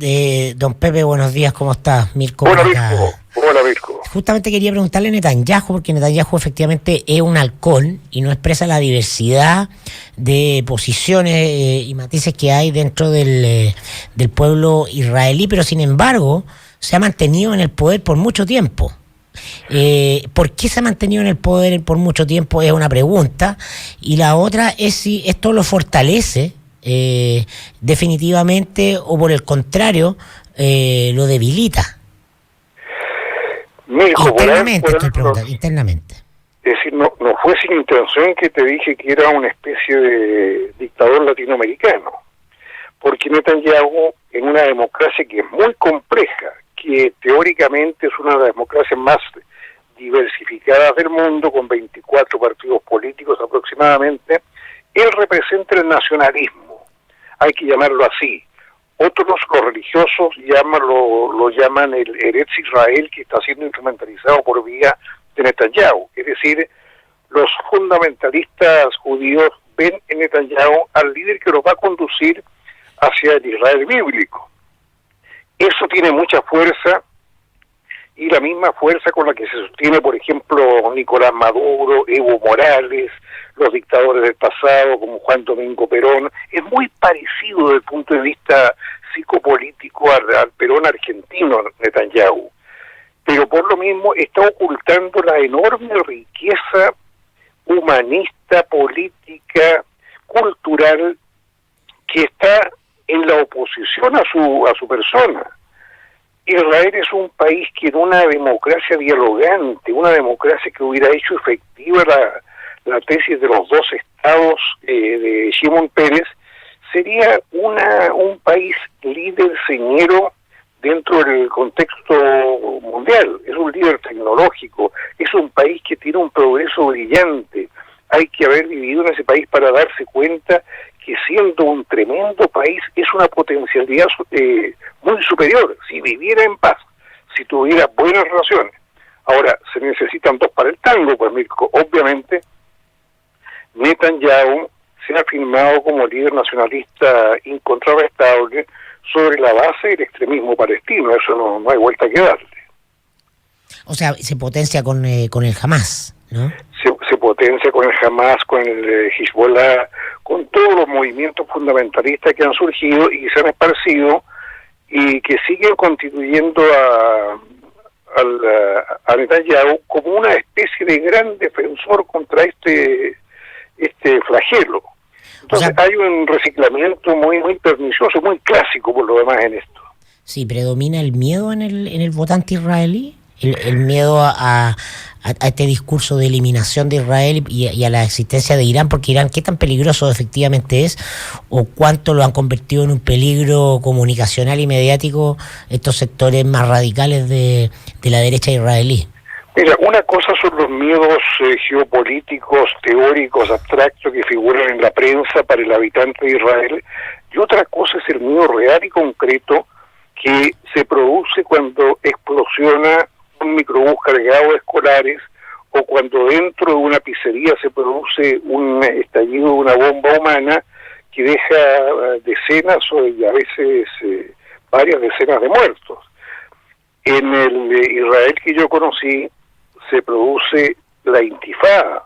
don Pepe, buenos días, ¿cómo estás? Mirko. Hola, Mirko. Hola, Mirko. Justamente quería preguntarle a Netanyahu, porque Netanyahu efectivamente es un halcón y no expresa la diversidad de posiciones y matices que hay dentro del pueblo israelí, pero sin embargo se ha mantenido en el poder por mucho tiempo. ¿Por qué se ha mantenido en el poder por mucho tiempo? Es una pregunta. Y la otra es si esto lo fortalece definitivamente, o por el contrario lo debilita. Internamente, estoy preguntando, internamente. Es decir, no fue sin intención que te dije que era una especie de dictador latinoamericano, porque Netanyahu, en una democracia que es muy compleja, que teóricamente es una de las democracias más diversificadas del mundo, con 24 partidos políticos aproximadamente, él representa el nacionalismo, hay que llamarlo así. Otros, los religiosos, lo llaman el Eretz Israel, que está siendo instrumentalizado por vía de Netanyahu. Es decir, los fundamentalistas judíos ven en Netanyahu al líder que los va a conducir hacia el Israel bíblico. Eso tiene mucha fuerza, y la misma fuerza con la que se sostiene, por ejemplo, Nicolás Maduro, Evo Morales, los dictadores del pasado como Juan Domingo Perón. Es muy parecido desde el punto de vista psicopolítico al Perón argentino, Netanyahu. Pero por lo mismo está ocultando la enorme riqueza humanista, política, cultural, que está en la oposición a su persona. Israel es un país que en una democracia dialogante, una democracia que hubiera hecho efectiva la tesis de los dos estados de Shimon Peres, sería un país líder señero dentro del contexto mundial. Es un líder tecnológico, es un país que tiene un progreso brillante. Hay que haber vivido en ese país para darse cuenta que, siendo un tremendo país, es una potencialidad muy superior si viviera en paz, si tuviera buenas relaciones. Ahora, se necesitan dos para el tango, pues Mirko. Obviamente, Netanyahu se ha afirmado como líder nacionalista incontrastable sobre la base del extremismo palestino. Eso no hay vuelta que darle. O sea, se potencia con el Hamas, ¿no? Se potencia con el Hamas, con el Hezbollah, con todos los movimientos fundamentalistas que han surgido y que se han esparcido y que siguen constituyendo a Netanyahu como una especie de gran defensor contra este flagelo. Entonces, o sea, hay un reciclamiento muy pernicioso, muy clásico por lo demás en esto. Sí, predomina el miedo en el votante israelí, el miedo a este discurso de eliminación de Israel y a la existencia de Irán, porque Irán, ¿qué tan peligroso efectivamente es, o cuánto lo han convertido en un peligro comunicacional y mediático estos sectores más radicales de la derecha israelí? Mira, una cosa son los miedos geopolíticos, teóricos, abstractos que figuran en la prensa para el habitante de Israel, y otra cosa es el miedo real y concreto que se produce cuando explosiona un microbús cargado de escolares o cuando dentro de una pizzería se produce un estallido de una bomba humana que deja decenas y a veces varias decenas de muertos. En el Israel que yo conocí se produce la intifada.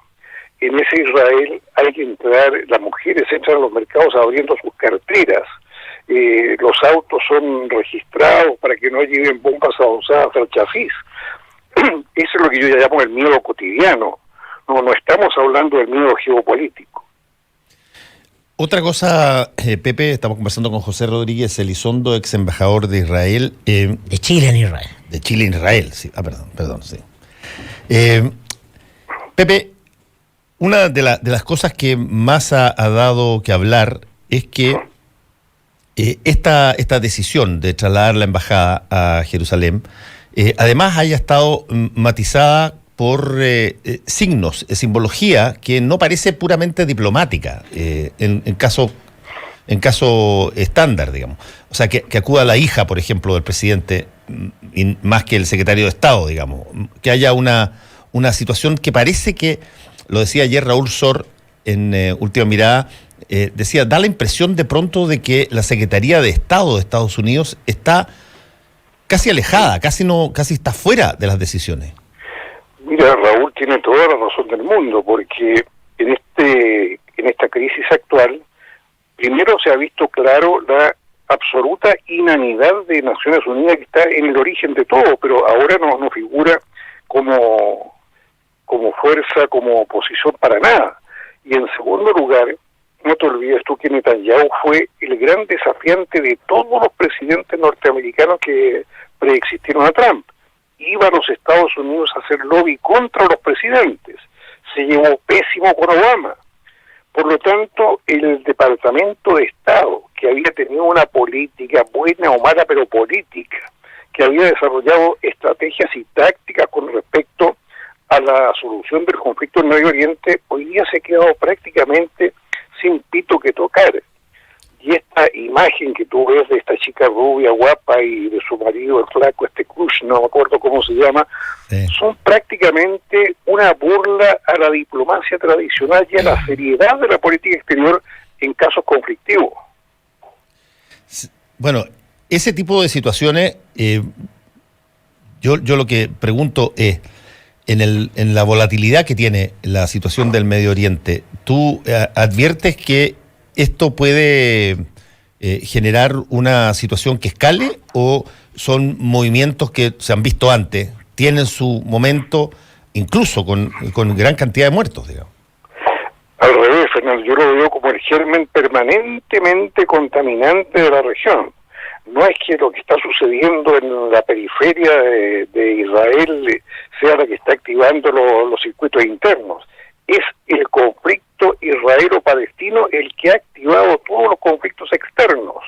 En ese Israel hay que entrar, las mujeres entran a los mercados abriendo sus carteras, los autos son registrados para que no lleven bombas adosadas al chasis. Eso es lo que yo llamo el miedo cotidiano. No estamos hablando del miedo geopolítico. Otra cosa, Pepe, estamos conversando con José Rodríguez Elizondo, ex embajador de Israel. De Chile en Israel. De Chile en Israel, sí. Perdón, sí. Pepe, una de las cosas que más ha dado que hablar es que esta decisión de trasladar la embajada a Jerusalén, además haya estado matizada por signos, simbología que no parece puramente diplomática en caso estándar, digamos. O sea, que acuda la hija, por ejemplo, del presidente, más que el secretario de Estado, digamos. Que haya una situación que parece que, lo decía ayer Raúl Sor en Última Mirada, decía, da la impresión de pronto de que la Secretaría de Estado de Estados Unidos está casi alejada, casi está fuera de las decisiones. Mira, Raúl tiene toda la razón del mundo, porque en esta crisis actual, primero se ha visto claro la absoluta inanidad de Naciones Unidas, que está en el origen de todo, pero ahora no figura como fuerza, como oposición para nada. Y en segundo lugar, no te olvides tú que Netanyahu fue el gran desafiante de todos los presidentes norteamericanos que preexistieron a Trump. Iba a los Estados Unidos a hacer lobby contra los presidentes. Se llevó pésimo con Obama. Por lo tanto, el Departamento de Estado, que había tenido una política buena o mala, pero política, que había desarrollado estrategias y tácticas con respecto a la solución del conflicto en Medio Oriente, hoy día se ha quedado prácticamente sin pito que tocar. Y esta imagen que tú ves de esta chica rubia, guapa, y de su marido, el flaco, Kush, no me acuerdo cómo se llama, sí, son prácticamente una burla a la diplomacia tradicional y a la seriedad de la política exterior en casos conflictivos. Bueno, ese tipo de situaciones, yo lo que pregunto es, en la volatilidad que tiene la situación del Medio Oriente, ¿tú adviertes que esto puede generar una situación que escale o son movimientos que se han visto antes, tienen su momento, incluso con gran cantidad de muertos, digamos? Al revés, Fernando, yo lo veo como el germen permanentemente contaminante de la región. No es que lo que está sucediendo en la periferia de Israel sea la que está activando los circuitos internos. Es el conflicto israelo-palestino el que ha activado todos los conflictos externos.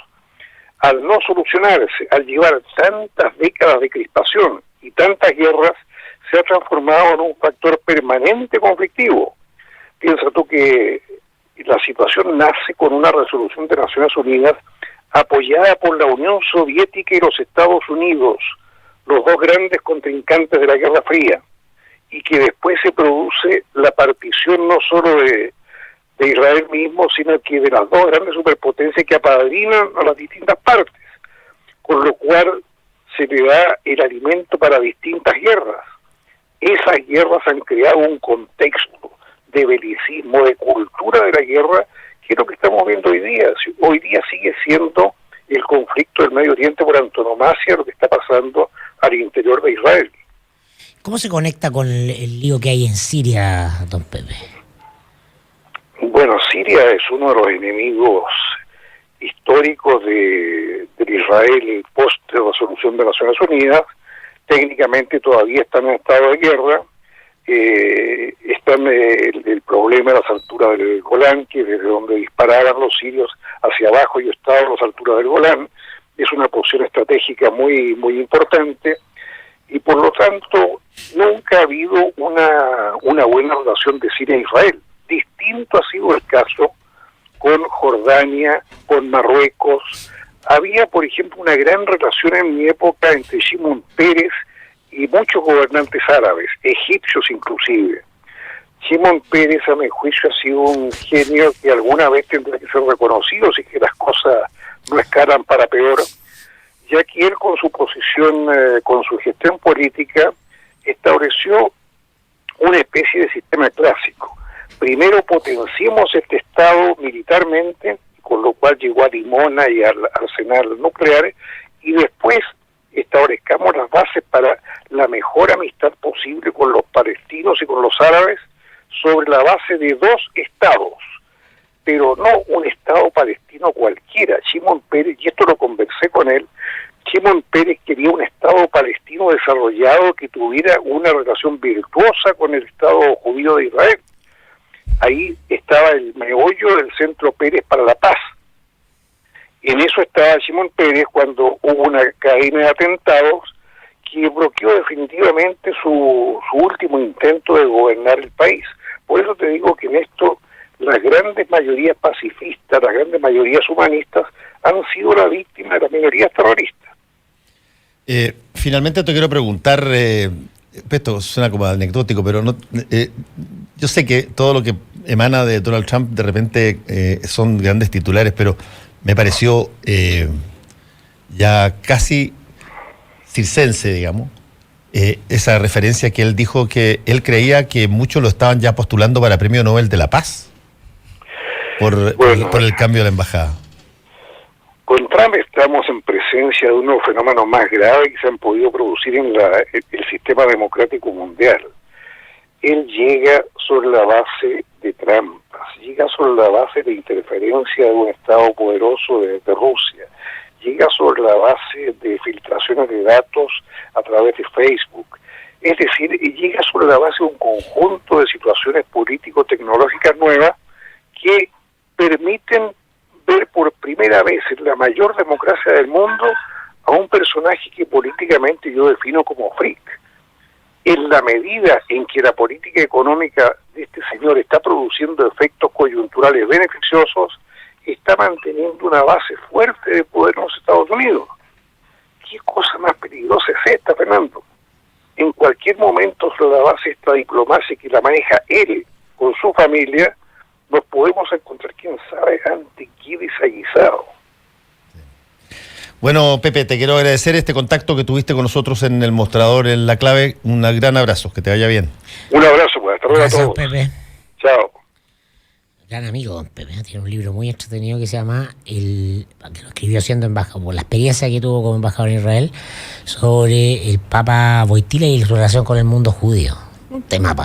Al no solucionarse, al llevar tantas décadas de crispación y tantas guerras, se ha transformado en un factor permanente conflictivo. Piensa tú que la situación nace con una resolución de Naciones Unidas apoyada por la Unión Soviética y los Estados Unidos, los dos grandes contrincantes de la Guerra Fría, y que después se produce la partición no solo de Israel mismo, sino que de las dos grandes superpotencias que apadrinan a las distintas partes, con lo cual se le da el alimento para distintas guerras. Esas guerras han creado un contexto de belicismo, de cultura de la guerra, que es lo que estamos viendo hoy día. Hoy día sigue siendo el conflicto del Medio Oriente por antonomasia lo que está pasando al interior de Israel. ¿Cómo se conecta con el lío que hay en Siria, don Pepe? Bueno, Siria es uno de los enemigos históricos del Israel post-resolución de Naciones Unidas. Técnicamente todavía están en estado de guerra. Está el problema a las alturas del Golán, que desde donde disparaban los sirios hacia abajo y estaban a las alturas del Golán. Es una posición estratégica muy, muy importante. y por lo tanto nunca ha habido una buena relación de Siria e Israel. Distinto ha sido el caso con Jordania, con Marruecos. Había, por ejemplo, una gran relación en mi época entre Shimon Peres y muchos gobernantes árabes, egipcios inclusive. Shimon Peres, a mi juicio, ha sido un genio que alguna vez tendrá que ser reconocido si que las cosas no escalan para peor, ya que él con su posición, con su gestión política, estableció una especie de sistema clásico. Primero potenciemos este Estado militarmente, con lo cual llegó a Dimona y al arsenal nuclear, y después establezcamos las bases para la mejor amistad posible con los palestinos y con los árabes sobre la base de 2 estados, pero no un Estado palestino cualquiera. Shimon Peres, y esto lo conversé con él, Shimon Peres quería un Estado palestino desarrollado que tuviera una relación virtuosa con el Estado judío de Israel. Ahí estaba el meollo del Centro Peres para la Paz. En eso estaba Shimon Peres cuando hubo una cadena de atentados que bloqueó definitivamente su último intento de gobernar el país. Por eso te digo que en esto las grandes mayorías pacifistas, las grandes mayorías humanistas han sido la víctima de las minorías terroristas. Finalmente te quiero preguntar, esto suena como anecdótico, pero no, yo sé que todo lo que emana de Donald Trump de repente son grandes titulares, pero me pareció ya casi circense, digamos, esa referencia que él dijo que él creía que muchos lo estaban ya postulando para Premio Nobel de la Paz por el cambio de la embajada. Con Trump estamos en presencia de unos fenómenos más graves que se han podido producir en el sistema democrático mundial. Él llega sobre la base de trampas, llega sobre la base de interferencia de un Estado poderoso de Rusia, llega sobre la base de filtraciones de datos a través de Facebook. Es decir, llega sobre la base de un conjunto de situaciones político-tecnológicas nuevas que permiten ver por primera vez en la mayor democracia del mundo a un personaje que políticamente yo defino como freak. En la medida en que la política económica de este señor está produciendo efectos coyunturales beneficiosos, está manteniendo una base fuerte de poder en los Estados Unidos. ¿Qué cosa más peligrosa es esta, Fernando? En cualquier momento sobre la base de esta diplomacia que la maneja él con su familia, nos podemos encontrar, quién sabe, ante qué desaguisado. Bueno, Pepe, te quiero agradecer este contacto que tuviste con nosotros en el mostrador en La Clave. Un gran abrazo, que te vaya bien. Un abrazo, pues, hasta luego a todos. Pepe. Chao. Gran amigo, don Pepe, tiene un libro muy entretenido que se llama que lo escribió siendo embajador, por la experiencia que tuvo como embajador en Israel, sobre el Papa Wojtyla y su relación con el mundo judío. Un tema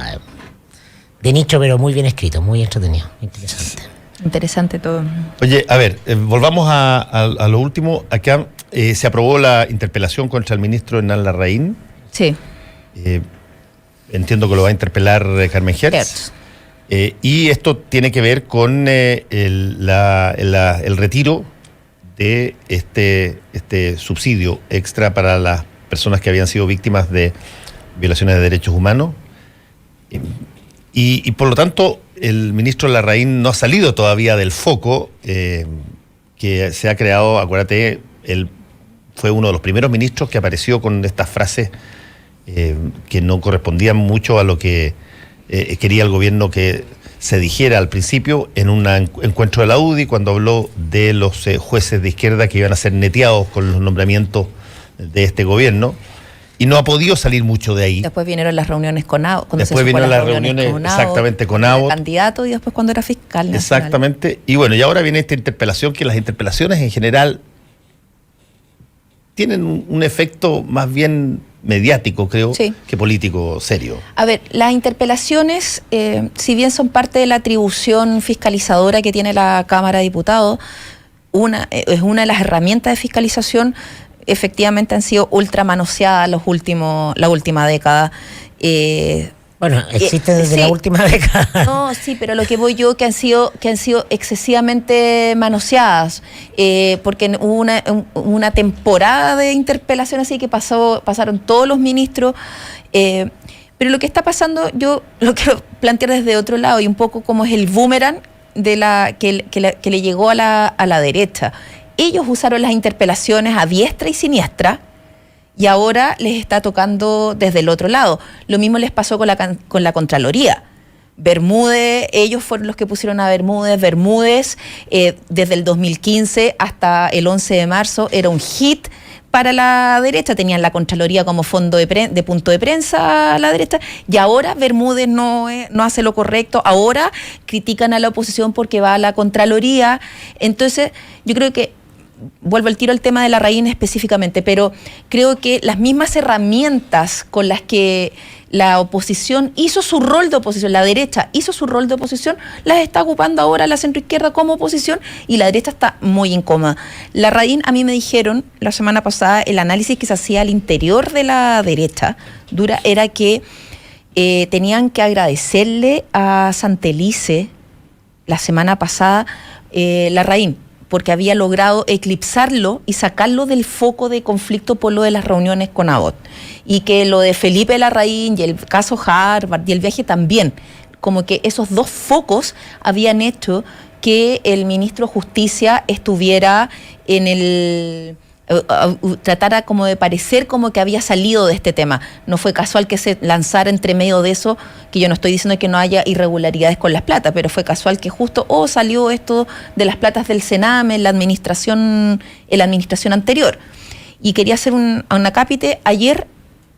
de nicho, pero muy bien escrito, muy entretenido, interesante. Interesante todo. Oye, a ver, volvamos a lo último. Acá se aprobó la interpelación contra el ministro Hernán Larraín. Sí. Entiendo que lo va a interpelar Carmen Hertz. Y esto tiene que ver con el retiro de este subsidio extra para las personas que habían sido víctimas de violaciones de derechos humanos. Y por lo tanto, el ministro Larraín no ha salido todavía del foco que se ha creado. Acuérdate, él fue uno de los primeros ministros que apareció con estas frases que no correspondían mucho a lo que quería el gobierno que se dijera al principio en un encuentro de la UDI, cuando habló de los jueces de izquierda que iban a ser neteados con los nombramientos de este gobierno. Y no ha podido salir mucho de ahí. Después vinieron las reuniones con ABO. Después vinieron las reuniones exactamente con ABO. Candidato y después cuando era fiscal nacional. Exactamente. Y bueno, y ahora viene esta interpelación, que las interpelaciones en general tienen un efecto más bien mediático, creo, sí, que político serio. A ver, las interpelaciones, si bien son parte de la atribución fiscalizadora que tiene la Cámara de Diputados, es una de las herramientas de fiscalización. Efectivamente han sido ultramanoseadas la última década. Bueno, existe desde la última década. No, sí, pero lo que voy yo que han sido excesivamente manoseadas, porque hubo una temporada de interpelación así que pasaron todos los ministros, pero lo que está pasando yo lo quiero plantear desde otro lado y un poco como es el boomerang que le llegó a la derecha. Ellos usaron las interpelaciones a diestra y siniestra. Y ahora les está tocando desde el otro lado. Lo mismo les pasó con la Contraloría. Bermúdez, ellos fueron los que pusieron a Bermúdez. Bermúdez, desde el 2015 hasta el 11 de marzo, era un hit para la derecha. Tenían la Contraloría como fondo de punto de prensa a la derecha. Y ahora Bermúdez no hace lo correcto. Ahora critican a la oposición porque va a la Contraloría. Entonces, yo creo que vuelvo al tiro al tema de Larraín específicamente, pero creo que las mismas herramientas con las que la oposición hizo su rol de oposición, la derecha hizo su rol de oposición, las está ocupando ahora la centroizquierda como oposición y la derecha está muy incómoda. Larraín, a mí me dijeron la semana pasada, el análisis que se hacía al interior de la derecha era que tenían que agradecerle a Santelice la semana pasada Larraín, porque había logrado eclipsarlo y sacarlo del foco de conflicto por lo de las reuniones con Abbott. Y que lo de Felipe Larraín y el caso Harvard y el viaje también, como que esos dos focos habían hecho que el ministro de Justicia estuviera tratara como de parecer como que había salido de este tema. No fue casual que se lanzara entre medio de eso, que yo no estoy diciendo que no haya irregularidades con las platas, pero fue casual que justo salió esto de las platas del Sename en la administración anterior. Y quería hacer un acápite. Ayer,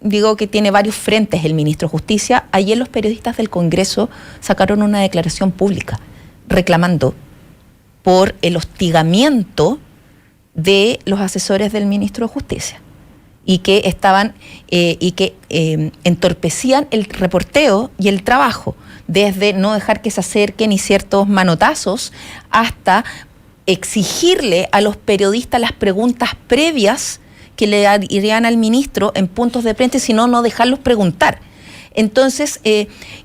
digo que tiene varios frentes el ministro de Justicia, ayer los periodistas del Congreso sacaron una declaración pública reclamando por el hostigamiento de los asesores del ministro de Justicia y que entorpecían el reporteo y el trabajo, desde no dejar que se acerquen y ciertos manotazos hasta exigirle a los periodistas las preguntas previas que le irían al ministro en puntos de prensa, sino no dejarlos preguntar. Entonces,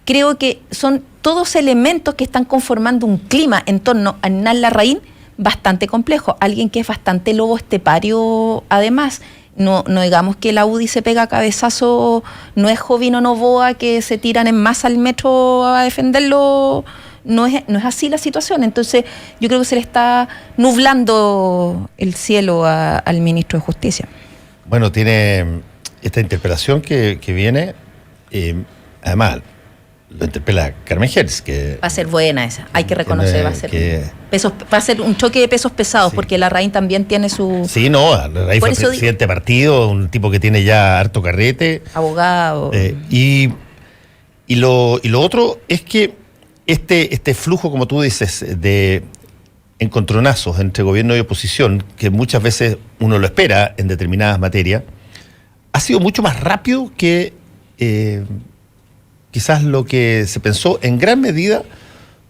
creo que son todos elementos que están conformando un clima en torno a Hernán Larraín bastante complejo, alguien que es bastante lobo estepario además. No digamos que la UDI se pega cabezazo, no es Jovino Novoa que se tiran en masa al metro a defenderlo, no es así la situación. Entonces yo creo que se le está nublando el cielo al ministro de Justicia. Bueno, tiene esta interpelación que viene, además lo interpela Carmen Hertz, que va a ser buena esa, hay que reconocer, va a ser un choque de pesos pesados, sí. Porque Larraín también tiene su... Sí, Larraín fue presidente de partido, un tipo que tiene ya harto carrete. Abogado. Y lo otro es que este flujo, como tú dices, de encontronazos entre gobierno y oposición, que muchas veces uno lo espera en determinadas materias, ha sido mucho más rápido que... quizás lo que se pensó en gran medida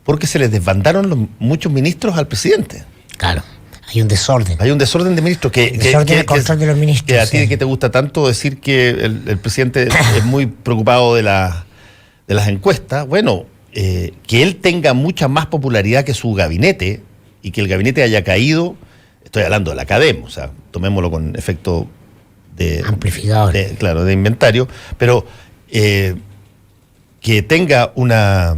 porque se les desbandaron muchos ministros al presidente. Claro, hay un desorden. Hay un desorden de ministros. Desorden de control de los ministros. Que a ti que te gusta tanto decir que el presidente es muy preocupado de las encuestas. Bueno, que él tenga mucha más popularidad que su gabinete y que el gabinete haya caído, estoy hablando de la academia, o sea, tomémoslo con efecto de... amplificador. De inventario, pero... que tenga una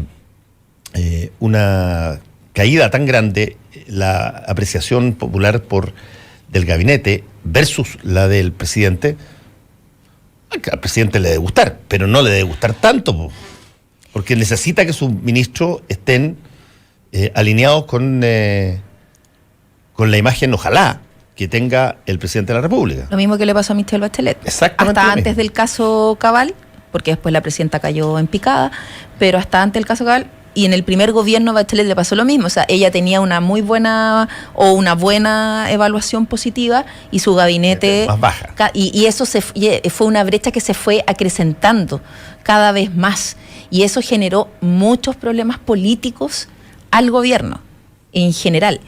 caída tan grande la apreciación popular del gabinete versus la del presidente, al presidente le debe gustar, pero no le debe gustar tanto, porque necesita que sus ministros estén alineados con la imagen, ojalá, que tenga el presidente de la República. Lo mismo que le pasó a Michelle Bachelet. Exactamente. Hasta antes del caso Cabal, porque después la presidenta cayó en picada, pero hasta antes del caso Cabal, y en el primer gobierno Bachelet le pasó lo mismo, o sea, ella tenía una muy buena o una buena evaluación positiva y su gabinete más baja. Y eso fue una brecha que se fue acrecentando cada vez más, y eso generó muchos problemas políticos al gobierno en general.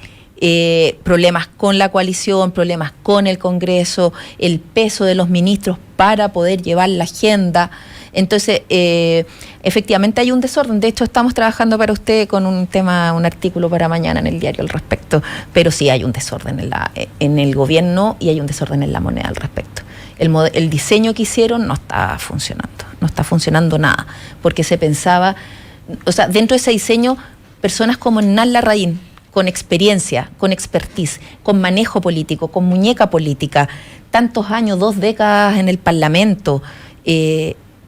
Problemas con la coalición, problemas con el Congreso, el peso de los ministros para poder llevar la agenda. Entonces, efectivamente hay un desorden. De hecho, estamos trabajando para usted con un artículo para mañana en el diario al respecto. Pero sí hay un desorden en el gobierno y hay un desorden en la moneda al respecto. El diseño que hicieron no está funcionando nada, porque se pensaba, o sea, dentro de ese diseño, personas como Hernán Larraín, con experiencia, con expertise, con manejo político, con muñeca política, tantos años, 2 décadas en el Parlamento,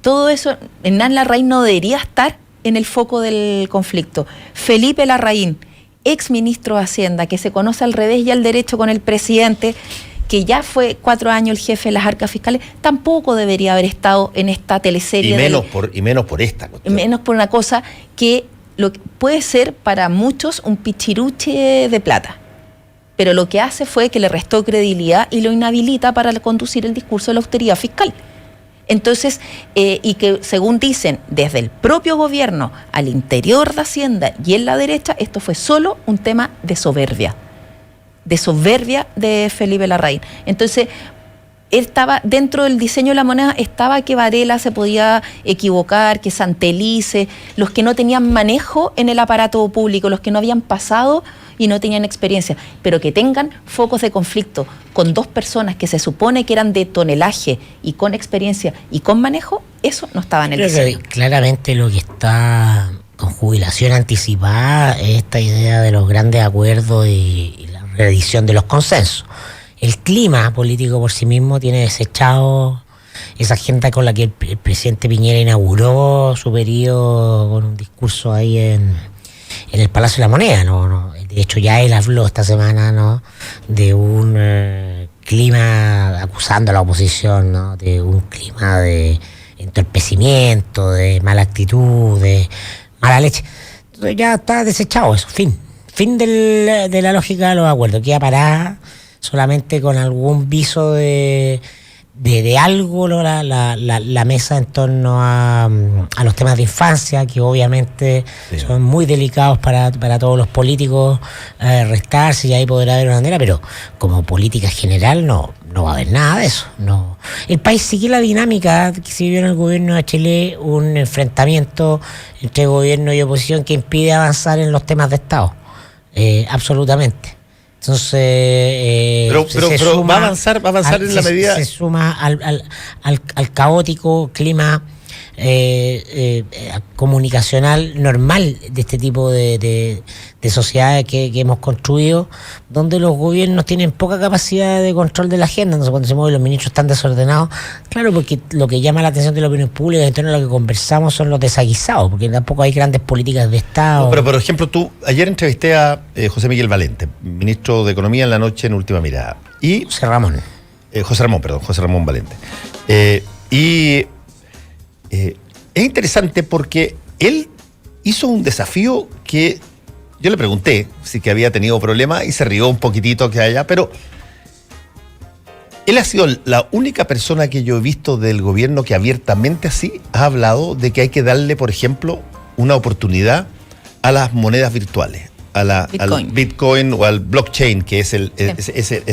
todo eso, Hernán Larraín no debería estar en el foco del conflicto. Felipe Larraín, ex ministro de Hacienda, que se conoce al revés y al derecho con el presidente, que ya fue 4 años el jefe de las arcas fiscales, tampoco debería haber estado en esta teleserie. Y menos por esta cuestión. Menos por una cosa que lo que puede ser para muchos un pichiruche de plata. Pero lo que hace fue que le restó credibilidad y lo inhabilita para conducir el discurso de la austeridad fiscal. Entonces, y que según dicen desde el propio gobierno, al interior de Hacienda y en la derecha, esto fue solo un tema de soberbia de Felipe Larraín. Entonces, él estaba dentro del diseño de la moneda, estaba que Varela se podía equivocar, que Santelice, los que no tenían manejo en el aparato público, los que no habían pasado y no tenían experiencia, pero que tengan focos de conflicto con 2 personas que se supone que eran de tonelaje y con experiencia y con manejo, eso no estaba en el diseño. Claramente lo que está con jubilación anticipada es esta idea de los grandes acuerdos y la reedición de los consensos. El clima político por sí mismo tiene desechado esa agenda con la que el presidente Piñera inauguró su periodo con un discurso ahí en el Palacio de la Moneda. De hecho, ya él habló esta semana, ¿no?, de un clima, acusando a la oposición, ¿no?, de un clima de entorpecimiento, de mala actitud, de mala leche. Entonces ya está desechado eso, fin de la lógica de los acuerdos. Queda parada solamente con algún viso de algo, ¿no?, la mesa en torno a los temas de infancia, que obviamente son muy delicados para todos los políticos, restarse, y ahí podrá haber una bandera, pero como política general no va a haber nada de eso. No. El país sigue la dinámica que se vivió en el gobierno de Chile, un enfrentamiento entre gobierno y oposición que impide avanzar en los temas de Estado, absolutamente. Entonces, pero va a avanzar en la medida. Se suma al caótico clima comunicacional normal de este tipo de sociedades que hemos construido, donde los gobiernos tienen poca capacidad de control de la agenda. Entonces, cuando se mueven, los ministros están desordenados. Claro, porque lo que llama la atención de la opinión pública en torno a lo que conversamos son los desaguisados, porque tampoco hay grandes políticas de Estado. No, pero por ejemplo, ayer entrevisté a José Miguel Valente, ministro de Economía, en La Noche en Última Mirada. Y José Ramón Valente. Es interesante porque él hizo un desafío que yo le pregunté si que había tenido problemas y se rió un poquitito que haya, pero él ha sido la única persona que yo he visto del gobierno que abiertamente así ha hablado de que hay que darle, por ejemplo, una oportunidad a las monedas virtuales, al Bitcoin o al blockchain, que es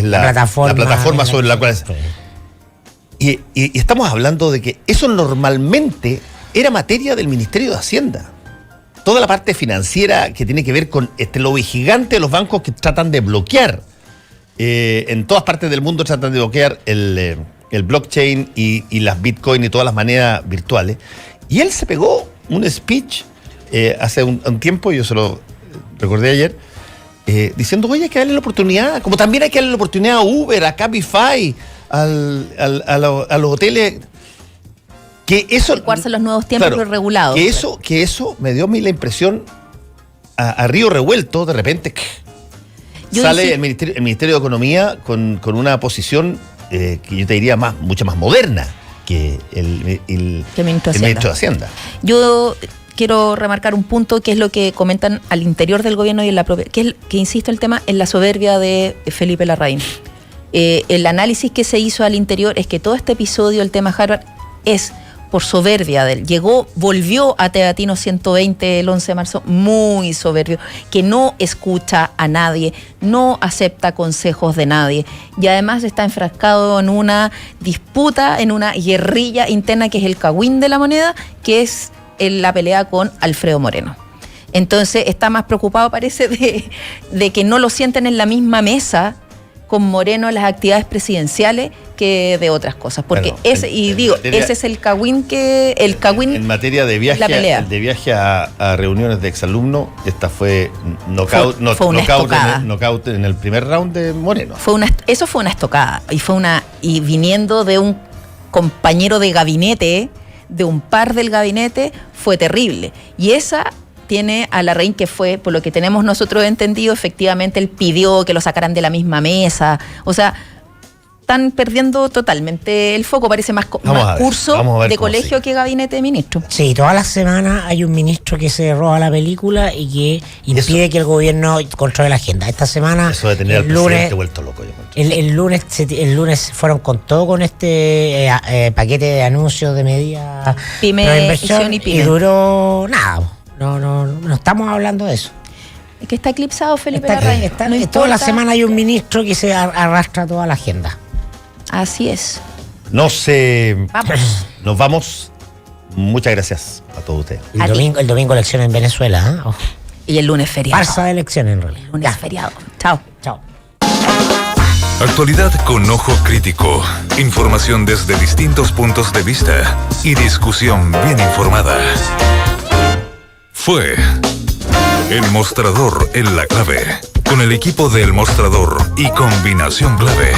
la plataforma sobre la cual... Y estamos hablando de que eso normalmente era materia del Ministerio de Hacienda. Toda la parte financiera que tiene que ver con este lobby gigante de los bancos que tratan de bloquear. En todas partes del mundo tratan de bloquear el blockchain y las Bitcoin y todas las monedas virtuales. Y él se pegó un speech hace un tiempo, yo se lo recordé ayer, diciendo, oye, hay que darle la oportunidad, como también hay que darle la oportunidad a Uber, a Cabify, a los hoteles, que eso adecuarse a los nuevos tiempos, claro, regulados. Que eso me dio a mí la impresión a río revuelto, de repente sale el Ministerio de Economía con una posición que yo te diría mucho más moderna que el Ministro de Hacienda. Yo quiero remarcar un punto que es lo que comentan al interior del gobierno y en la propia, que insisto, el tema en la soberbia de Felipe Larraín. El análisis que se hizo al interior es que todo este episodio, el tema Harvard, es por soberbia de él. Volvió a Teatino 120 el 11 de marzo muy soberbio, que no escucha a nadie, no acepta consejos de nadie y además está enfrascado en una disputa, en una guerrilla interna que es el cagüín de la moneda, que es la pelea con Alfredo Moreno. Entonces está más preocupado, parece, de que no lo sienten en la misma mesa con Moreno en las actividades presidenciales que de otras cosas. Porque ese es el cagüín en materia de viaje, la pelea. De viaje a reuniones de exalumnos, esta fue knockout en el primer round de Moreno. Eso fue una estocada. Y viniendo de un compañero de gabinete, de un par del gabinete, fue terrible. Y esa tiene a Larraín, que fue, por lo que tenemos nosotros entendido, efectivamente él pidió que lo sacaran de la misma mesa. O sea, están perdiendo totalmente el foco. Parece más curso de colegio que gabinete de ministros. Sí, todas las semanas hay un ministro que se roba la película y que impide que el gobierno controle la agenda. Esta semana, eso de tener al presidente vuelto loco. El lunes fueron con todo con este paquete de anuncios de medidas de inversión y duró nada. No estamos hablando de eso. Es que está eclipsado Felipe Larraín. Toda la semana hay un ministro que se arrastra toda la agenda. Así es. Nos vamos. Muchas gracias a todos ustedes. El domingo elección en Venezuela. Oh. Y el lunes feriado. Farsa de elección en realidad. El lunes feriado. Chao. Actualidad con ojo crítico. Información desde distintos puntos de vista y discusión bien informada. Fue El Mostrador en la Clave, con el equipo de El Mostrador y Combinación Clave.